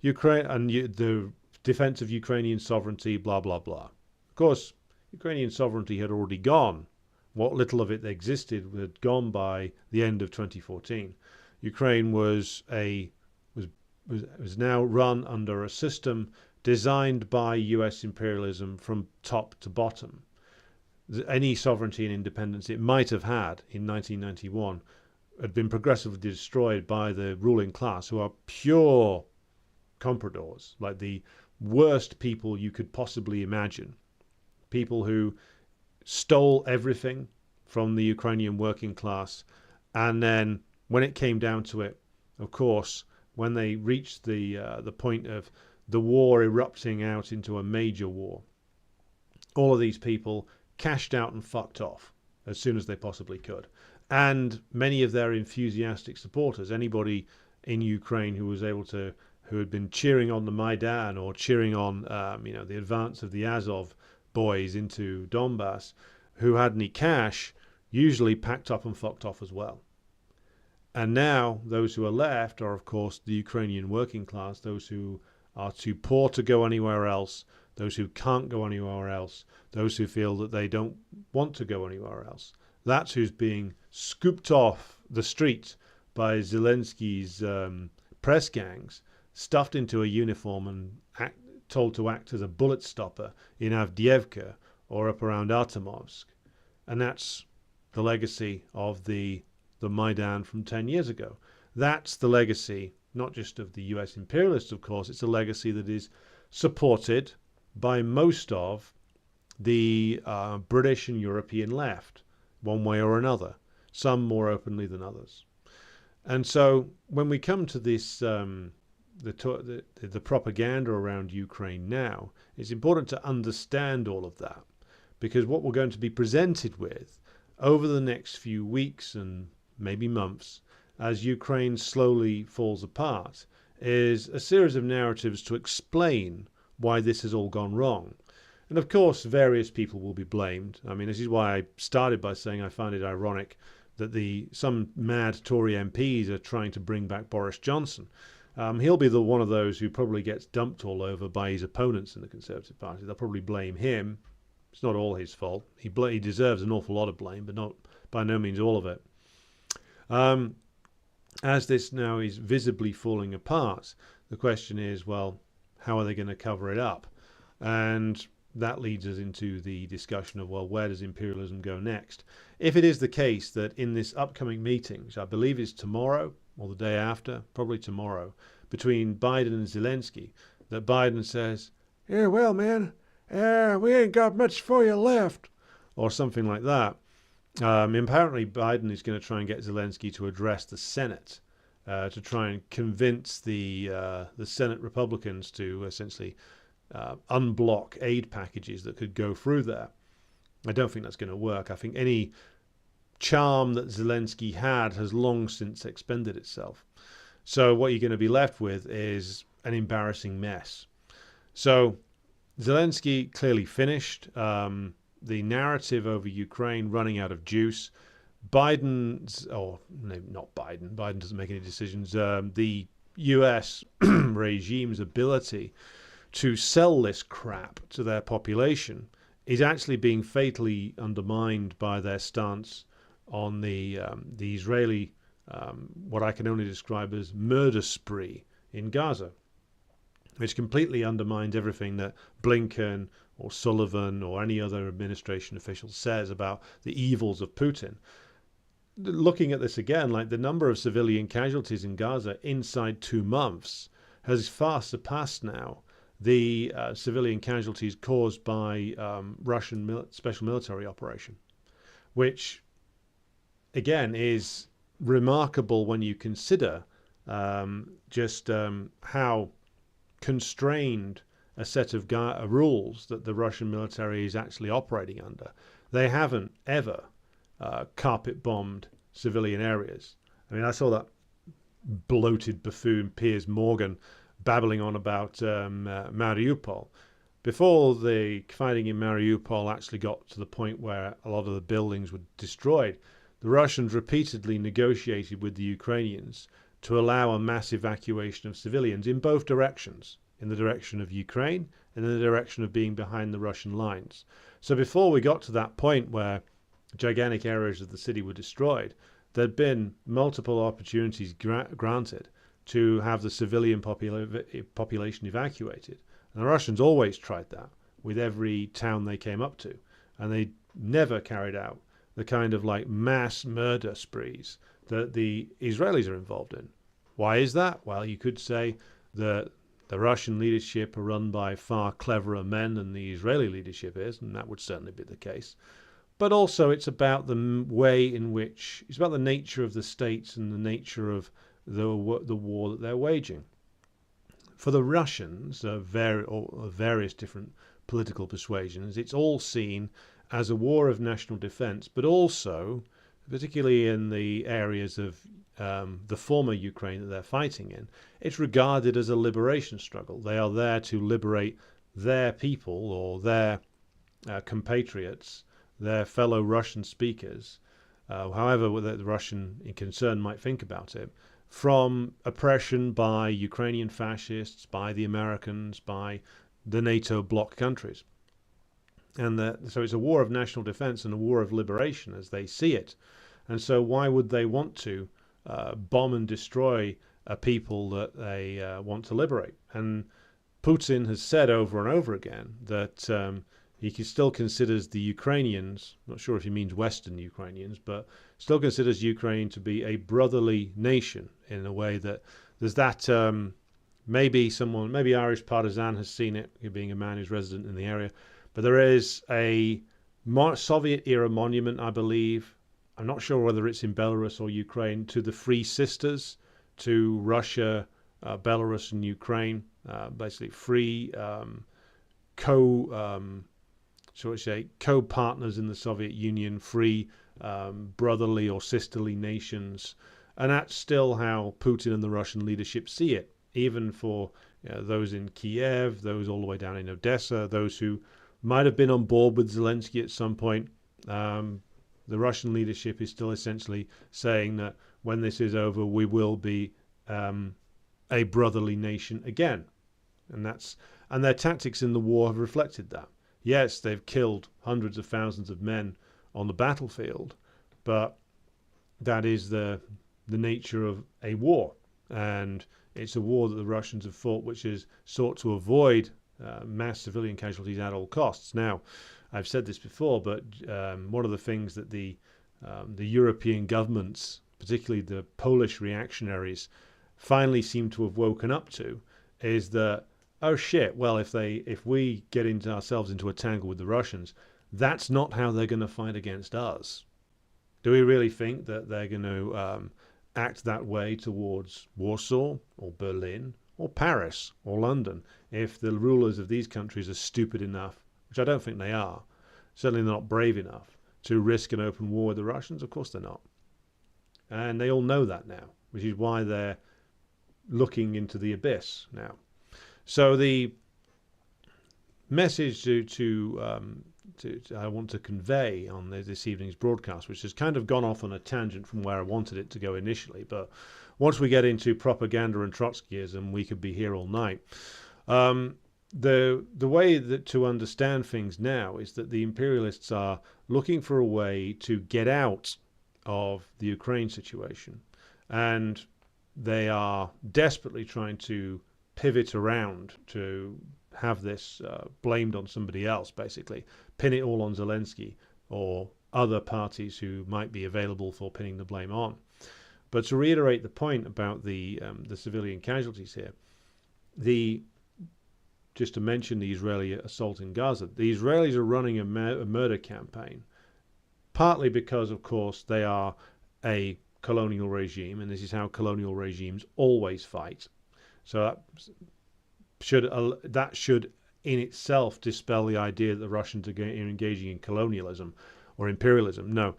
Ukraine and the defense of Ukrainian sovereignty, blah, blah, blah. Of course, Ukrainian sovereignty had already gone. What little of it existed had gone by the end of 2014. Ukraine was now run under a system designed by US imperialism from top to bottom. Any sovereignty and independence it might have had in 1991 had been progressively destroyed by the ruling class, who are pure compradors, like the worst people you could possibly imagine. People who stole everything from the Ukrainian working class, and then when it came down to it, of course, when they reached the point of the war erupting out into a major war, all of these people cashed out and fucked off as soon as they possibly could. And many of their enthusiastic supporters, anybody in Ukraine who had been cheering on the Maidan or cheering on the advance of the Azov boys into Donbass, who had any cash, usually packed up and fucked off as well. And now those who are left are, of course, the Ukrainian working class, those who are too poor to go anywhere else, those who can't go anywhere else, those who feel that they don't want to go anywhere else. That's who's being scooped off the street by Zelensky's press gangs, stuffed into a uniform and told to act as a bullet stopper in Avdiivka or up around Artemovsk. And that's the legacy of the Maidan from 10 years ago. That's the legacy, not just of the US imperialists, of course, it's a legacy that is supported by most of the British and European left, one way or another, some more openly than others. And so when we come to this, the propaganda around Ukraine now, it's important to understand all of that, because what we're going to be presented with over the next few weeks and maybe months, as Ukraine slowly falls apart, is a series of narratives to explain why this has all gone wrong. And of course, various people will be blamed. I mean, this is why I started by saying I find it ironic that some mad Tory MPs are trying to bring back Boris Johnson. He'll be one of those who probably gets dumped all over by his opponents in the Conservative Party. They'll probably blame him. It's not all his fault. He deserves an awful lot of blame, but not by no means all of it. As this now is visibly falling apart, the question is, well, how are they going to cover it up? And that leads us into the discussion of, well, where does imperialism go next? If it is the case that in this upcoming meeting, which I believe is tomorrow or the day after, probably tomorrow, between Biden and Zelensky, that Biden says, yeah, well, man, we ain't got much for you left, or something like that. Apparently, Biden is going to try and get Zelensky to address the Senate to try and convince the Senate Republicans to essentially unblock aid packages that could go through there. I don't think that's going to work. I think any charm that Zelensky had has long since expended itself. So what you're going to be left with is an embarrassing mess. So Zelensky clearly finished. The narrative over Ukraine running out of juice. Biden's, or no, not Biden. Biden doesn't make any decisions. The US regime's ability to sell this crap to their population is actually being fatally undermined by their stance on the Israeli, what I can only describe as murder spree in Gaza, which completely undermines everything that Blinken or Sullivan or any other administration official says about the evils of Putin. Looking at this again, like the number of civilian casualties in Gaza inside 2 months has far surpassed now the civilian casualties caused by Russian special military operation, which again is remarkable when you consider just how constrained a set of rules that the Russian military is actually operating under. They haven't ever carpet bombed civilian areas. I mean, I saw that bloated buffoon Piers Morgan babbling on about Mariupol. Before the fighting in Mariupol actually got to the point where a lot of the buildings were destroyed, the Russians repeatedly negotiated with the Ukrainians to allow a mass evacuation of civilians in both directions, in the direction of Ukraine and in the direction of being behind the Russian lines. So before we got to that point where gigantic areas of the city were destroyed, there'd been multiple opportunities granted to have the civilian population evacuated. And the Russians always tried that with every town they came up to. And they never carried out the kind of like mass murder sprees that the Israelis are involved in. Why is that? Well, you could say that the Russian leadership are run by far cleverer men than the Israeli leadership is, and that would certainly be the case. But also it's about the way in which, it's about the nature of the states and the nature of the war that they're waging. For the Russians, various different political persuasions, it's all seen as a war of national defense, but also, particularly in the areas of the former Ukraine that they're fighting in, it's regarded as a liberation struggle. They are there to liberate their people or their compatriots, their fellow Russian speakers, however the Russian concern might think about it, from oppression by Ukrainian fascists, by the Americans, by the NATO bloc countries. And so it's a war of national defense and a war of liberation as they see it. And so why would they want to bomb and destroy a people that they want to liberate? And Putin has said over and over again that he still considers the Ukrainians, I'm not sure if he means Western Ukrainians, but still considers Ukraine to be a brotherly nation in a way that there's that, maybe Irish Partisan has seen it, being a man who's resident in the area, but there is a Soviet-era monument, I believe, I'm not sure whether it's in Belarus or Ukraine, to the Three Sisters, to Russia, Belarus and Ukraine, basically free co-partners in the Soviet Union, free brotherly or sisterly nations. And that's still how Putin and the Russian leadership see it, even for those in Kiev, those all the way down in Odessa, those who might have been on board with Zelensky at some point. The Russian leadership is still essentially saying that when this is over, we will be a brotherly nation again. And their tactics in the war have reflected that. Yes, they've killed hundreds of thousands of men on the battlefield, but that is the nature of a war. And it's a war that the Russians have fought, which is sought to avoid mass civilian casualties at all costs. Now, I've said this before, but one of the things that the European governments, particularly the Polish reactionaries, finally seem to have woken up to is that, oh shit, well, if we get ourselves into a tangle with the Russians, that's not how they're going to fight against us. Do we really think that they're going to act that way towards Warsaw or Berlin or Paris or London if the rulers of these countries are stupid enough, which I don't think they are, certainly not brave enough, to risk an open war with the Russians? Of course they're not. And they all know that now, which is why they're looking into the abyss now. So the message I want to convey on this evening's broadcast, which has kind of gone off on a tangent from where I wanted it to go initially, but once we get into propaganda and Trotskyism, we could be here all night. The way that to understand things now is that the imperialists are looking for a way to get out of the Ukraine situation, and they are desperately trying to pivot around to have this blamed on somebody else, basically pin it all on Zelensky or other parties who might be available for pinning the blame on. But to reiterate the point about the civilian casualties here, just to mention the Israeli assault in Gaza, the Israelis are running a murder campaign, partly because, of course, they are a colonial regime, and this is how colonial regimes always fight. So that should in itself dispel the idea that the Russians are engaging in colonialism or imperialism. No.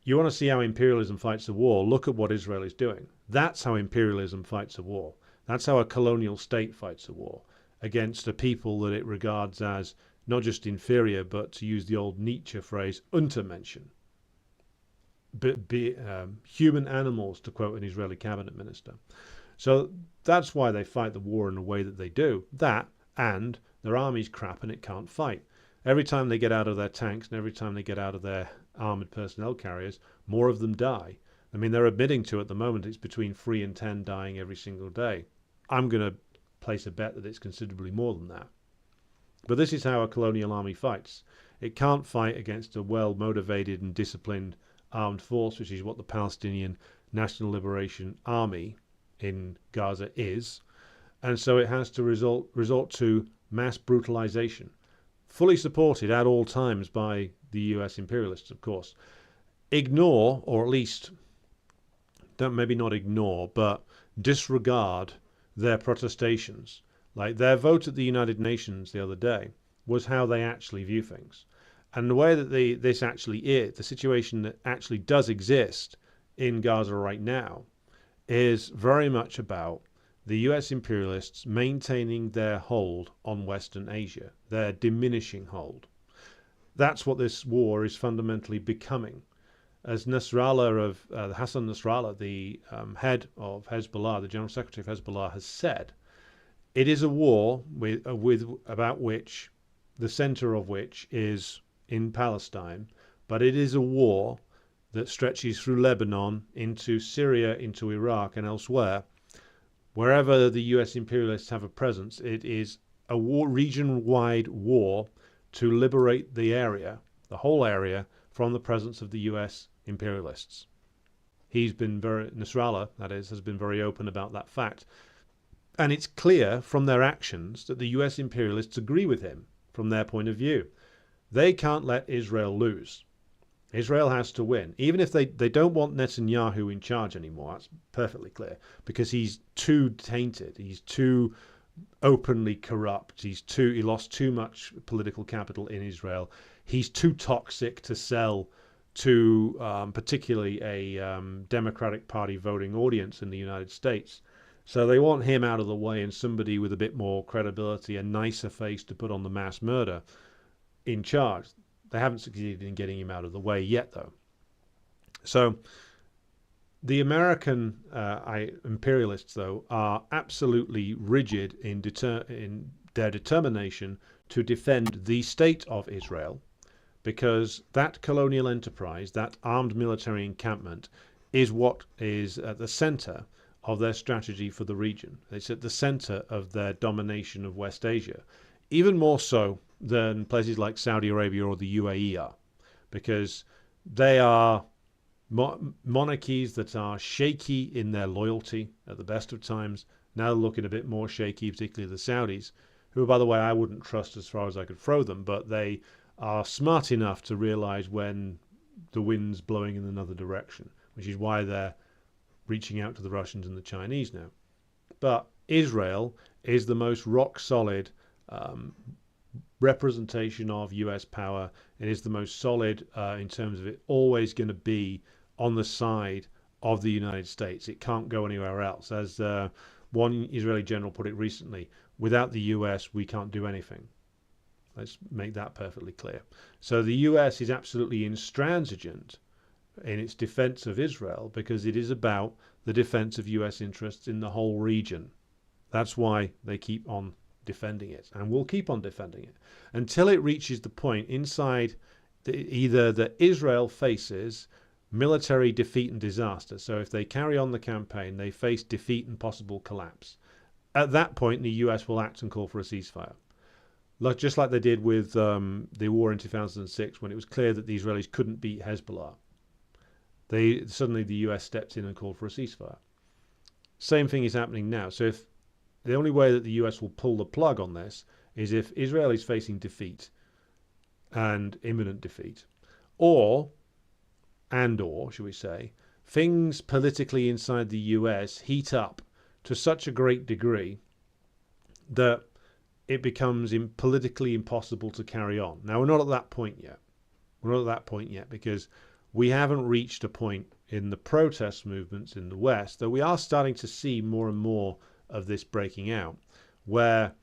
You want to see how imperialism fights a war, look at what Israel is doing. That's how imperialism fights a war. That's how a colonial state fights a war against a people that it regards as not just inferior, but, to use the old Nietzsche phrase, Untermenschen. Human animals, to quote an Israeli cabinet minister. So that's why they fight the war in the way that they do. That, and their army's crap and it can't fight. Every time they get out of their tanks and every time they get out of their armoured personnel carriers, more of them die. I mean, they're admitting to at the moment it's between 3 and 10 dying every single day. I'm going to place a bet that it's considerably more than that. But this is how a colonial army fights. It can't fight against a well-motivated and disciplined armed force, which is what the Palestinian National Liberation Army in Gaza is. And so it has to resort to mass brutalization, fully supported at all times by the US imperialists, of course. Ignore, or at least, maybe not ignore, but disregard their protestations. Like their vote at the United Nations the other day was how they actually view things. And the way that this actually is, the situation that actually does exist in Gaza right now, is very much about the US imperialists maintaining their hold on Western Asia, their diminishing hold. That's what this war is fundamentally becoming. As Hassan Nasrallah, the head of Hezbollah, the General Secretary of Hezbollah, has said, it is a war about which the center of which is in Palestine, but it is a war that stretches through Lebanon, into Syria, into Iraq, and elsewhere. Wherever the US imperialists have a presence, it is a region-wide war to liberate the area, the whole area, from the presence of the US imperialists. Nasrallah, that is, has been very open about that fact. And it's clear from their actions that the US imperialists agree with him from their point of view. They can't let Israel lose. Israel has to win. Even if they don't want Netanyahu in charge anymore, that's perfectly clear, because he's too tainted. He's too openly corrupt. He lost too much political capital in Israel. He's too toxic to sell to particularly a Democratic Party voting audience in the United States. So they want him out of the way and somebody with a bit more credibility, a nicer face to put on the mass murder in charge. They haven't succeeded in getting him out of the way yet, though. So the American imperialists, though, are absolutely rigid in their determination to defend the state of Israel, because that colonial enterprise, that armed military encampment, is what is at the center of their strategy for the region. It's at the center of their domination of West Asia. even more so than places like Saudi Arabia or the UAE are, because they are monarchies that are shaky in their loyalty at the best of times, now looking a bit more shaky, particularly the Saudis, who, by the way, I wouldn't trust as far as I could throw them, but they are smart enough to realize when the wind's blowing in another direction, which is why they're reaching out to the Russians and the Chinese now. But Israel is the most rock-solid representation of US power. It is the most solid in terms of it always going to be on the side of the United States. It can't go anywhere else. As one Israeli general put it recently, without the US, we can't do anything. Let's make that perfectly clear. So the US is absolutely intransigent in its defense of Israel because it is about the defense of US interests in the whole region. That's why they keep on defending it, and will keep on defending it until it reaches the point inside either that Israel faces military defeat and disaster. So if they carry on the campaign, they face defeat and possible collapse. At that point, the US will act and call for a ceasefire. Just like they did with the war in 2006, when it was clear that the Israelis couldn't beat Hezbollah. Suddenly the US stepped in and called for a ceasefire. Same thing is happening now. So if the only way that the US will pull the plug on this is if Israel is facing defeat and imminent defeat, or should we say, things politically inside the US heat up to such a great degree that it becomes politically impossible to carry on. Now, we're not at that point yet. We're not at that point yet because we haven't reached a point in the protest movements in the West, though we are starting to see more and more of this breaking out, where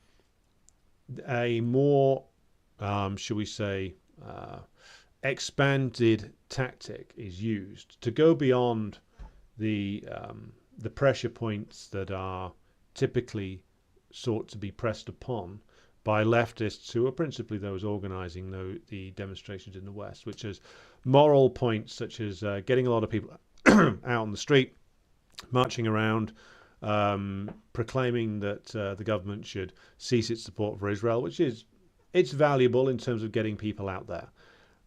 a more, shall we say, expanded tactic is used to go beyond the pressure points that are typically sought to be pressed upon by leftists who are principally those organizing the demonstrations in the West, which is moral points such as getting a lot of people out on the street, marching around, proclaiming that the government should cease its support for Israel, which it's valuable in terms of getting people out there.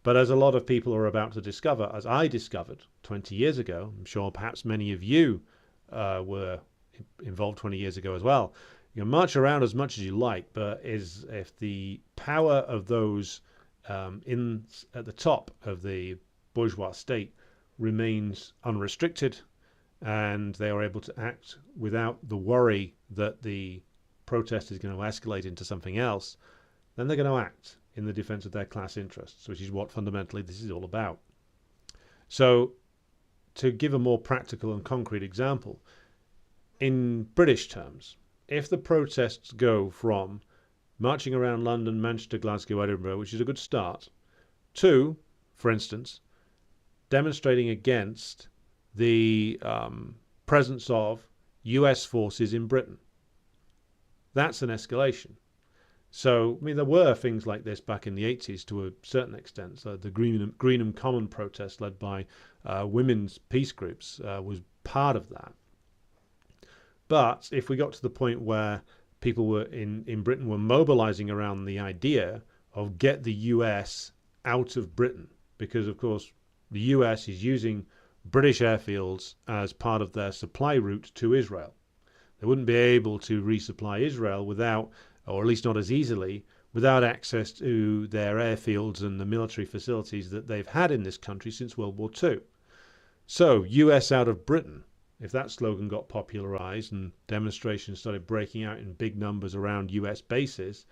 But as a lot of people are about to discover, as I discovered 20 years ago, I'm sure perhaps many of you were involved 20 years ago as well, you can march around as much as you like, but if the power of those at the top of the bourgeois state remains unrestricted, and they are able to act without the worry that the protest is going to escalate into something else, then they're going to act in the defense of their class interests, which is what fundamentally this is all about. So, to give a more practical and concrete example, in British terms, if the protests go from marching around London, Manchester, Glasgow, Edinburgh, which is a good start, to, for instance, demonstrating against the presence of US forces in Britain, that's an escalation. So, I mean, there were things like this back in the 80s to a certain extent. So the Greenham Common protest led by women's peace groups was part of that. But if we got to the point where people were in Britain were mobilizing around the idea of get the US out of Britain, because, of course, the US is using British airfields as part of their supply route to Israel. They wouldn't be able to resupply Israel without, or at least not as easily, without access to their airfields and the military facilities that they've had in this country since World War II. So, US out of Britain, if that slogan got popularized and demonstrations started breaking out in big numbers around US bases,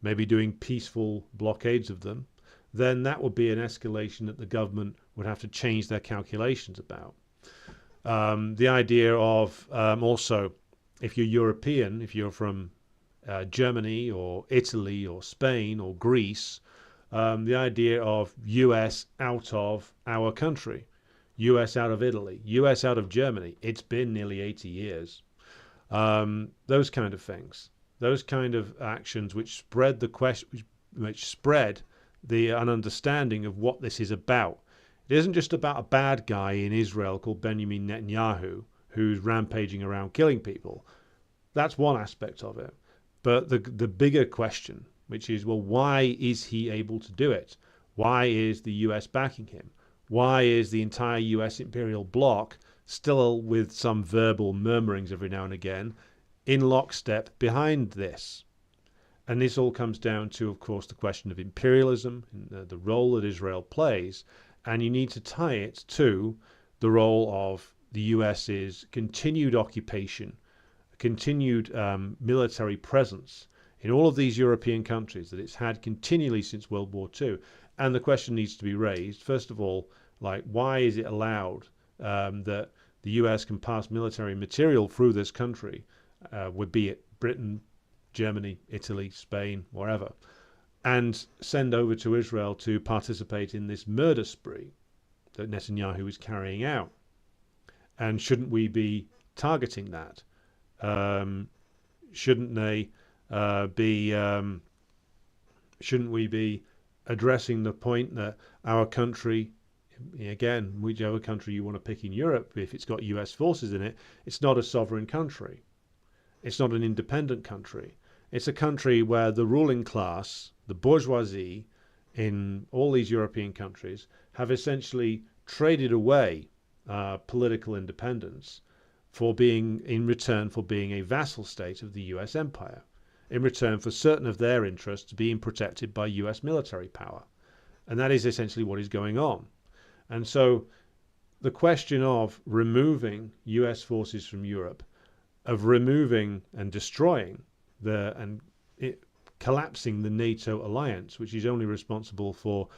maybe doing peaceful blockades of them, then that would be an escalation that the government would have to change their calculations about. The idea of also, if you're European, if you're from Germany or Italy or Spain or Greece, the idea of US out of our country, US out of Italy, US out of Germany. It's been nearly 80 years. Those kind of things, those kind of actions which spread the question, which spread an understanding of what this is about. It isn't just about a bad guy in Israel called Benjamin Netanyahu who's rampaging around killing people. That's one aspect of it. But the bigger question, which is, well, why is he able to do it? Why is the US backing him? Why is the entire US imperial bloc, still with some verbal murmurings every now and again, in lockstep behind this? And this all comes down to, of course, the question of imperialism, the role that Israel plays, and you need to tie it to the role of the US's continued occupation, continued military presence in all of these European countries that it's had continually since World War II. And the question needs to be raised, first of all, like, why is it allowed that the US can pass military material through this country, be it Britain, Germany, Italy, Spain, wherever, and send over to Israel to participate in this murder spree that Netanyahu is carrying out? And shouldn't we be targeting that? Shouldn't we be addressing the point that our country, again, whichever country you want to pick in Europe, if it's got US forces in it, it's not a sovereign country. It's not an independent country. It's a country where the ruling class, the bourgeoisie in all these European countries, have essentially traded away political independence in return for being a vassal state of the US empire, in return for certain of their interests being protected by US military power. And that is essentially what is going on. And so the question of removing US forces from Europe, of removing and destroying collapsing the NATO alliance, which is only responsible for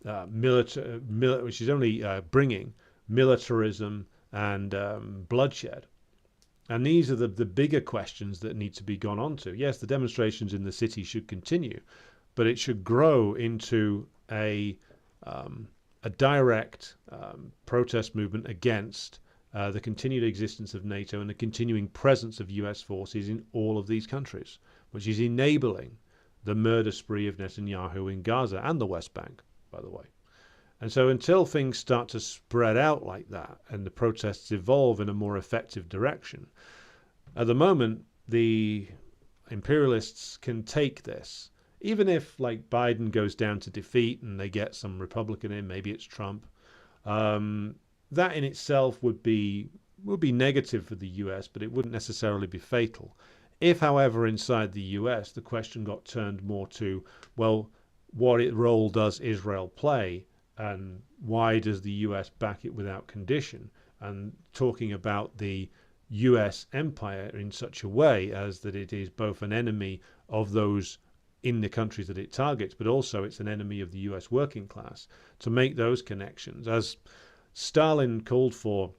which is only bringing militarism and bloodshed. And these are the bigger questions that need to be gone on to. Yes, the demonstrations in the city should continue, but it should grow into a direct protest movement against the continued existence of NATO and the continuing presence of US forces in all of these countries, which is enabling the murder spree of Netanyahu in Gaza and the West Bank, by the way. And so until things start to spread out like that and the protests evolve in a more effective direction, at the moment, the imperialists can take this. Even if, like, Biden goes down to defeat and they get some Republican in, maybe it's Trump, that in itself would be negative for the US, but it wouldn't necessarily be fatal. If, however, inside the US, the question got turned more to, well, what role does Israel play, and why does the US back it without condition, and talking about the US empire in such a way as that it is both an enemy of those in the countries that it targets, but also it's an enemy of the US working class, to make those connections, as Stalin called for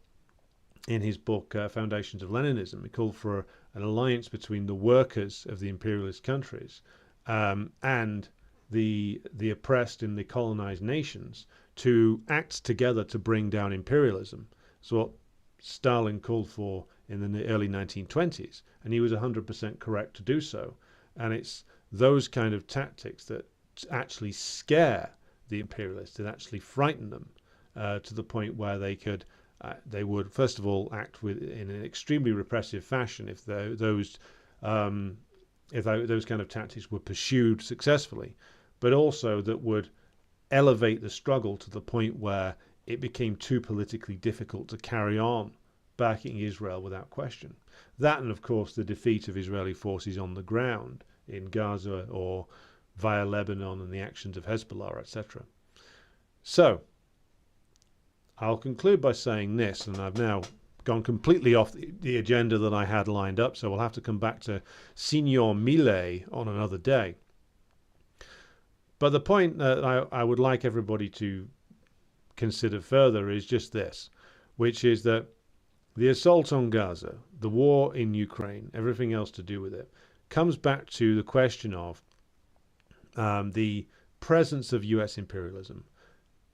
in his book Foundations of Leninism. He called for an alliance between the workers of the imperialist countries and the oppressed and the colonized nations to act together to bring down imperialism. So what Stalin called for in the early 1920s, and he was 100% correct to do so. And it's those kind of tactics that actually scare the imperialists and actually frighten them to the point where they would first of all act in an extremely repressive fashion if those kind of tactics were pursued successfully, but also that would elevate the struggle to the point where it became too politically difficult to carry on backing Israel without question. That, and of course the defeat of Israeli forces on the ground in Gaza or via Lebanon and the actions of Hezbollah, etc. So I'll conclude by saying this, and I've now gone completely off the agenda that I had lined up, so we'll have to come back to Signor Millet on another day. But the point that I would like everybody to consider further is just this, which is that the assault on Gaza, the war in Ukraine, everything else to do with it, comes back to the question of the presence of US imperialism,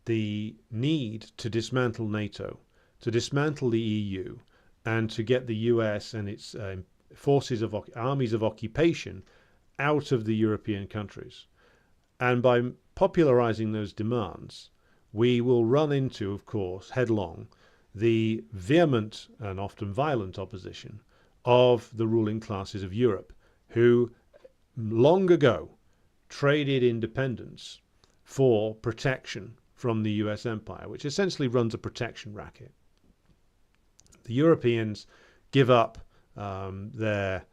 the need to dismantle NATO, to dismantle the EU, and to get the US and its armies of occupation out of the European countries. And by popularizing those demands, we will run into, of course, headlong, the vehement and often violent opposition of the ruling classes of Europe, who long ago traded independence for protection from the US empire, which essentially runs a protection racket. The Europeans give up their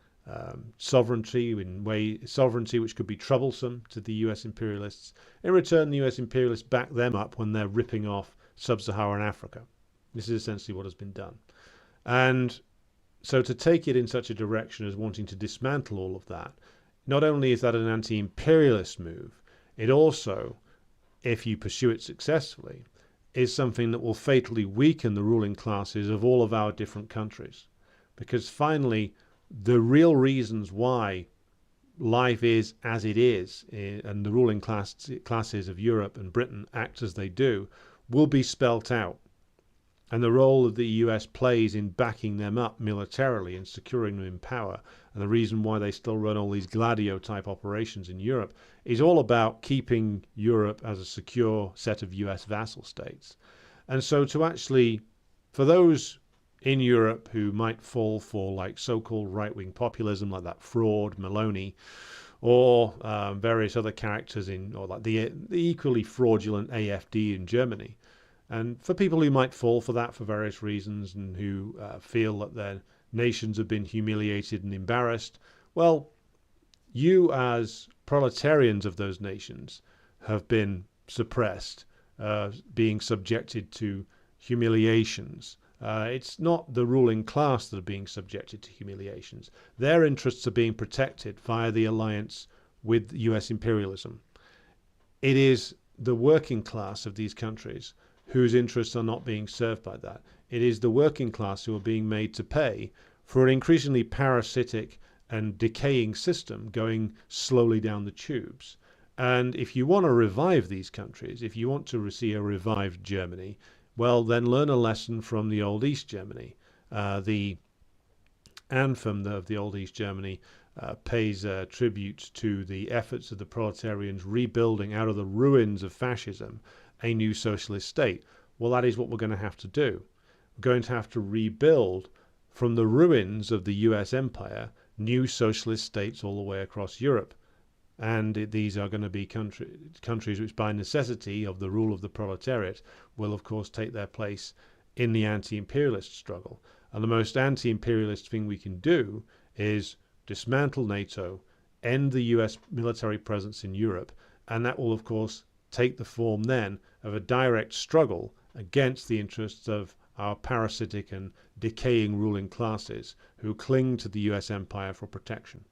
sovereignty which could be troublesome to the US imperialists. In return, the US imperialists back them up when they're ripping off sub-Saharan Africa. This is essentially what has been done. And so to take it in such a direction as wanting to dismantle all of that, not only is that an anti-imperialist move, it also, if you pursue it successfully, is something that will fatally weaken the ruling classes of all of our different countries. Because finally, the real reasons why life is as it is, and the ruling classes of Europe and Britain act as they do, will be spelt out. And the role that the US plays in backing them up militarily and securing them in power, and the reason why they still run all these Gladio-type operations in Europe, is all about keeping Europe as a secure set of US vassal states. And so to actually, for those in Europe who might fall for like so-called right-wing populism, like that fraud Meloni, or various other characters or like the equally fraudulent AfD in Germany, and for people who might fall for that for various reasons and who feel that their nations have been humiliated and embarrassed, well, you as proletarians of those nations have been suppressed, being subjected to humiliations. It's not the ruling class that are being subjected to humiliations. Their interests are being protected via the alliance with US imperialism. It is the working class of these countries whose interests are not being served by that. It is the working class who are being made to pay for an increasingly parasitic and decaying system going slowly down the tubes. And if you want to revive these countries, if you want to see a revived Germany, well, then learn a lesson from the old East Germany. The anthem of the old East Germany pays tribute to the efforts of the proletarians rebuilding out of the ruins of fascism a new socialist state. Well, that is what we're going to have to do. We're going to have to rebuild from the ruins of the US empire new socialist states all the way across Europe. And these are going to be countries which by necessity of the rule of the proletariat will of course take their place in the anti-imperialist struggle. And the most anti-imperialist thing we can do is dismantle NATO, end the US military presence in Europe, and that will of course take the form then of a direct struggle against the interests of our parasitic and decaying ruling classes who cling to the US empire for protection.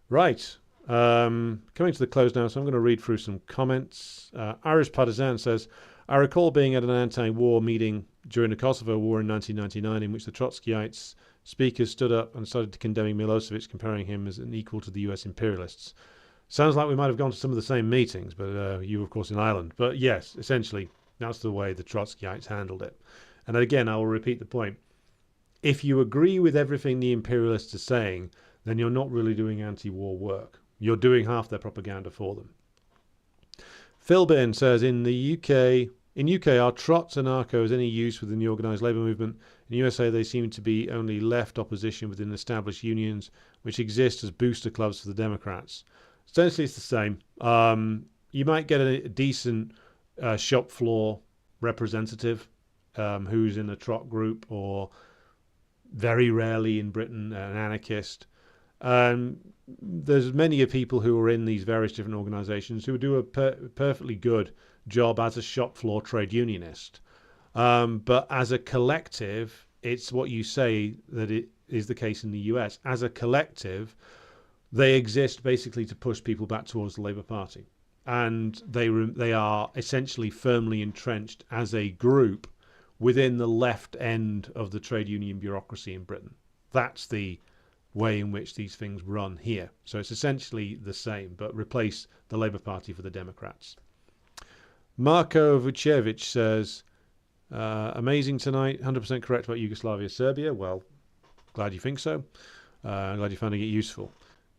Right. Coming to the close now, so I'm going to read through some comments. Irish Partisan says, I recall being at an anti-war meeting during the Kosovo War in 1999 in which the Trotskyites speakers stood up and started condemning Milosevic, comparing him as an equal to the US imperialists. Sounds like we might have gone to some of the same meetings, but you, of course, in Ireland. But yes, essentially, that's the way the Trotskyites handled it. And again, I will repeat the point. If you agree with everything the imperialists are saying, then you're not really doing anti-war work. You're doing half their propaganda for them. Philbin says, in UK, are Trots and Arcos any use within the organised labour movement? In the USA, they seem to be only left opposition within established unions, which exist as booster clubs for the Democrats. Essentially, it's the same. You might get a decent shop floor representative who's in a Trot group, or very rarely in Britain, an anarchist. There's many people who are in these various different organisations who do a perfectly good job as a shop floor trade unionist. But as a collective, it's what you say that it is the case in the US. As a collective, they exist basically to push people back towards the Labour Party. And they are essentially firmly entrenched as a group within the left end of the trade union bureaucracy in Britain. That's the way in which these things run here. So it's essentially the same, but replace the Labour Party for the Democrats. Marko Vucevic says, amazing tonight, 100% correct about Yugoslavia, Serbia. Well, glad you think so. Glad you're finding it useful.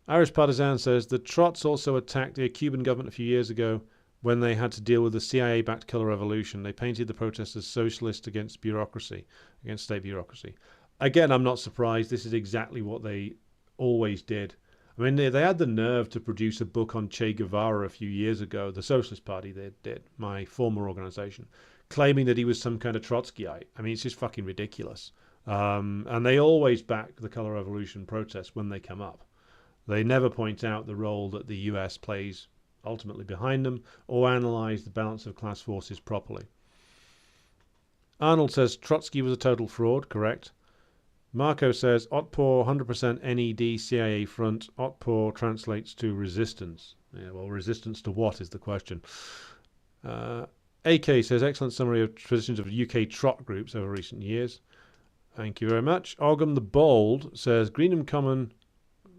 Irish Partisan says, the Trots also attacked the Cuban government a few years ago when they had to deal with the CIA-backed killer revolution. They painted the protesters socialist against bureaucracy, against state bureaucracy. Again, I'm not surprised. This is exactly what they always did. I mean, they had the nerve to produce a book on Che Guevara a few years ago, the Socialist Party they did, my former organization, claiming that he was some kind of Trotskyite. I mean, it's just fucking ridiculous. And they always back the Color Revolution protests when they come up. They never point out the role that the US plays ultimately behind them or analyze the balance of class forces properly. Arnold says Trotsky was a total fraud, correct. Marco says Otpor 100% NED CIA front. Otpor translates to resistance. Yeah, well, resistance to what is the question. AK says excellent summary of traditions of UK trot groups over recent years. Thank you very much. Ogham the Bold says Greenham Common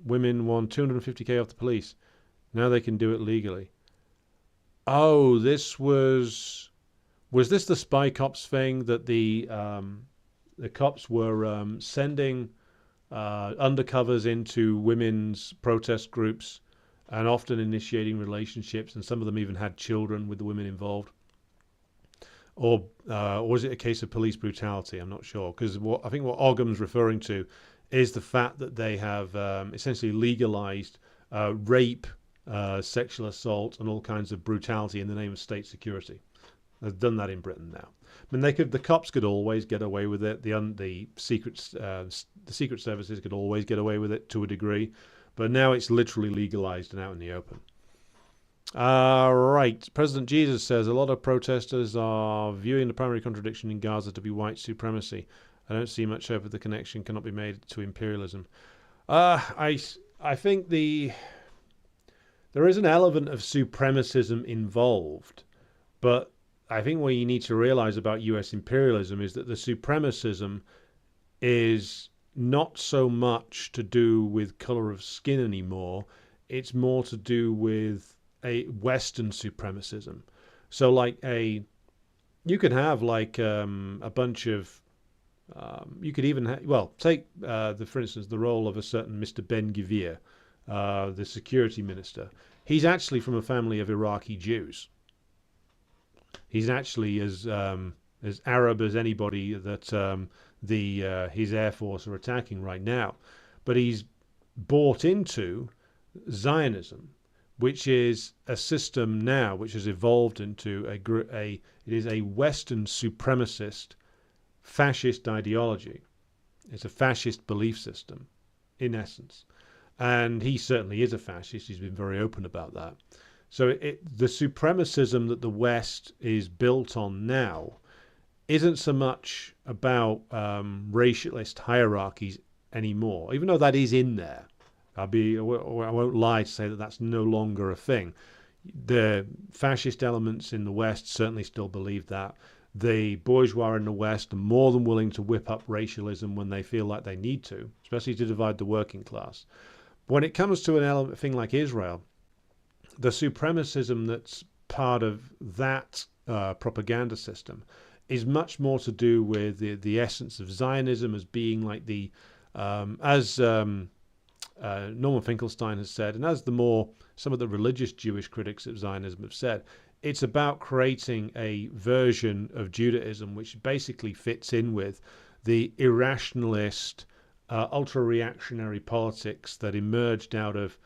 women won 250k off the police. Now they can do it legally. Oh, this was this the spy cops thing that the cops were sending undercovers into women's protest groups and often initiating relationships, and some of them even had children with the women involved? Or was it a case of police brutality? I'm not sure, because I think what Ogham's referring to is the fact that they have essentially legalized rape, sexual assault, and all kinds of brutality in the name of state security. They've done that in Britain now. I mean, the cops could always get away with it. The secret services could always get away with it to a degree, but now it's literally legalized and out in the open. Right. President Jesus says a lot of protesters are viewing the primary contradiction in Gaza to be white supremacy. I don't see much hope that the connection cannot be made to imperialism. I think there is an element of supremacism involved, but I think what you need to realize about US imperialism is that the supremacism is not so much to do with color of skin anymore. It's more to do with a Western supremacism. So you could have a bunch of, you could even take for instance the role of a certain Mr. Ben-Gvir, the security minister. He's actually from a family of Iraqi Jews. He's actually as Arab as anybody that his air force are attacking right now, but he's bought into Zionism, which is a system now which has evolved into it is a Western supremacist fascist ideology. It's a fascist belief system, in essence. And he certainly is a fascist. He's been very open about that. So the supremacism that the West is built on now isn't so much about racialist hierarchies anymore, even though that is in there. I won't lie to say that that's no longer a thing. The fascist elements in the West certainly still believe that. The bourgeois in the West are more than willing to whip up racialism when they feel like they need to, especially to divide the working class. When it comes to a thing like Israel, the supremacism that's part of that propaganda system is much more to do with the essence of Zionism as being like as Norman Finkelstein has said, and as some of the religious Jewish critics of Zionism have said, it's about creating a version of Judaism which basically fits in with the irrationalist, ultra-reactionary politics that emerged out of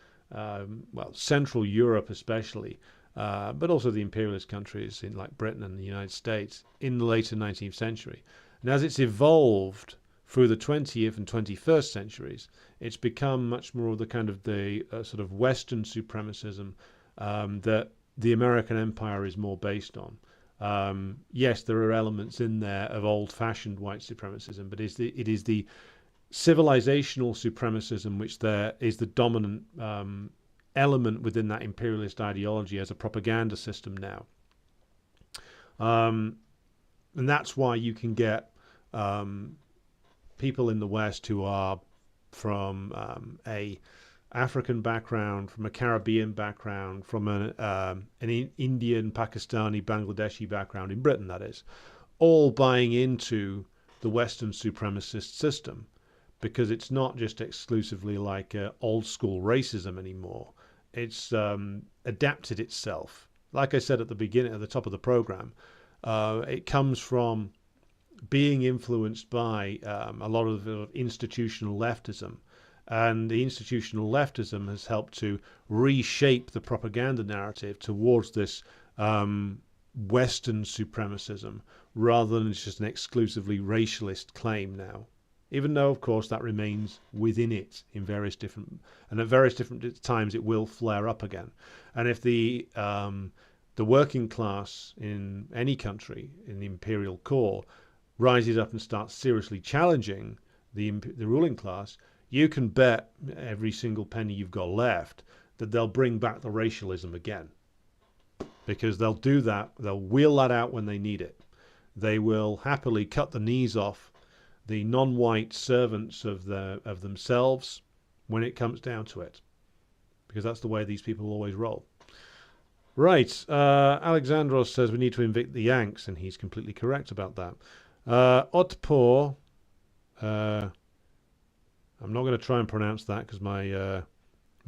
Central Europe especially, but also the imperialist countries in like Britain and the United States in the later 19th century. And as it's evolved through the 20th and 21st centuries, it's become much more of the kind of sort of Western supremacism that the American empire is more based on. Yes, there are elements in there of old-fashioned white supremacism, but it is the civilizational supremacism which there is the dominant element within that imperialist ideology as a propaganda system now. And that's why you can get people in the West who are from a African background, from a Caribbean background, from an Indian, Pakistani, Bangladeshi background, in Britain that is, all buying into the Western supremacist system, because it's not just exclusively like old school racism anymore. It's adapted itself. Like I said at the top of the program, it comes from being influenced by a lot of institutional leftism And the institutional leftism has helped to reshape the propaganda narrative towards this Western supremacism, rather than just an exclusively racialist claim now. Even though, of course, that remains within it in various different, and at various different times it will flare up again. And if the working class in any country, in the imperial core, rises up and starts seriously challenging the ruling class, you can bet every single penny you've got left that they'll bring back the racialism again. Because they'll do that, they'll wheel that out when they need it. They will happily cut the knees off the non-white servants of themselves when it comes down to it. Because that's the way these people always roll. Right, Alexandros says we need to evict the Yanks, and he's completely correct about that. Otpor, I'm not going to try and pronounce that because my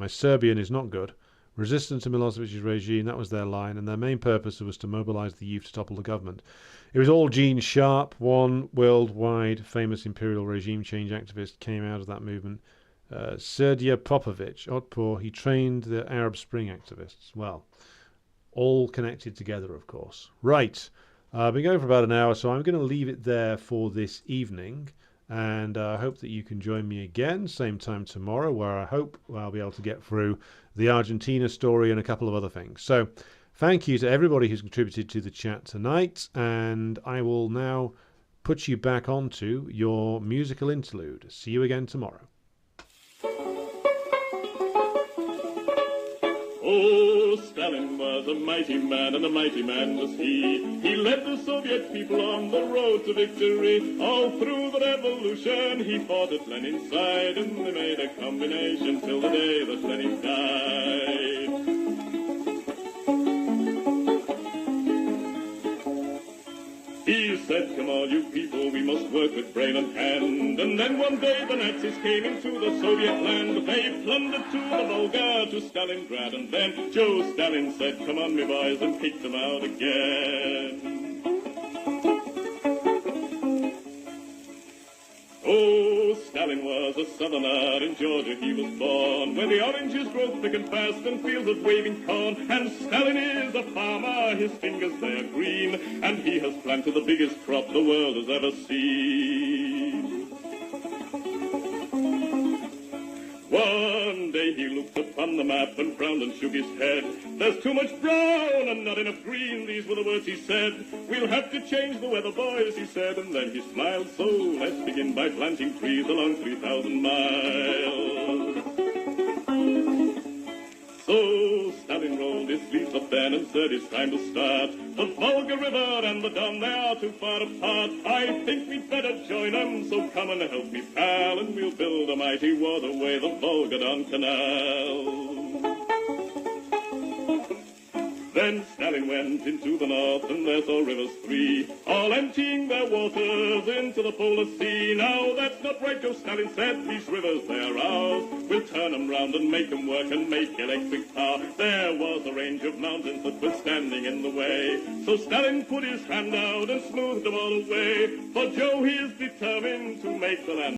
Serbian is not good. Resistance to Milosevic's regime, that was their line, and their main purpose was to mobilize the youth to topple the government. It was all Gene Sharp, one worldwide famous imperial regime change activist, came out of that movement. Sergej Popovic, Otpor, he trained the Arab Spring activists. Well, all connected together, of course. Right, I've been going for about an hour, so I'm going to leave it there for this evening. And I hope that you can join me again, same time tomorrow, where I hope I'll be able to get through the Argentina story and a couple of other things. So thank you to everybody who's contributed to the chat tonight, and I will now put you back onto your musical interlude. See you again tomorrow. Oh, Stalin was a mighty man, and a mighty man was he. He led the Soviet people on the road to victory. All through the revolution, he fought at Lenin's side, and they made a combination till the day that Lenin died. He said, come on, you people, we must work with brain and hand. And then one day the Nazis came into the Soviet land. They plundered to the Volga, to Stalingrad. And then Joe Stalin said, come on, me boys, and kicked them out again. Oh, Stalin was a southerner, in Georgia he was born, where the oranges grow thick and fast and fields of waving corn. And Stalin is a farmer, his fingers they are green, and he has planted the biggest crop the world has ever seen. One day he looked upon the map and frowned and shook his head. There's too much brown and not enough green, these were the words he said. We'll have to change the weather, boys, he said, and then he smiled. So let's begin by planting trees along 3,000 miles. So Stalin rolled his sleeves up then and said it's time to start. The Volga River and the Don, they are too far apart. I think we'd better join them, so come and help me, pal, and we'll build a mighty waterway, the Volga-Don Canal. Then Stalin went into the north, and there saw rivers three, all emptying their waters into the polar sea. Now that's not right, Joe Stalin said, these rivers, they are ours. We'll turn them round and make them work and make electric power. There was a range of mountains that were standing in the way, so Stalin put his hand out and smoothed them all away. For Joe, he is determined to make the land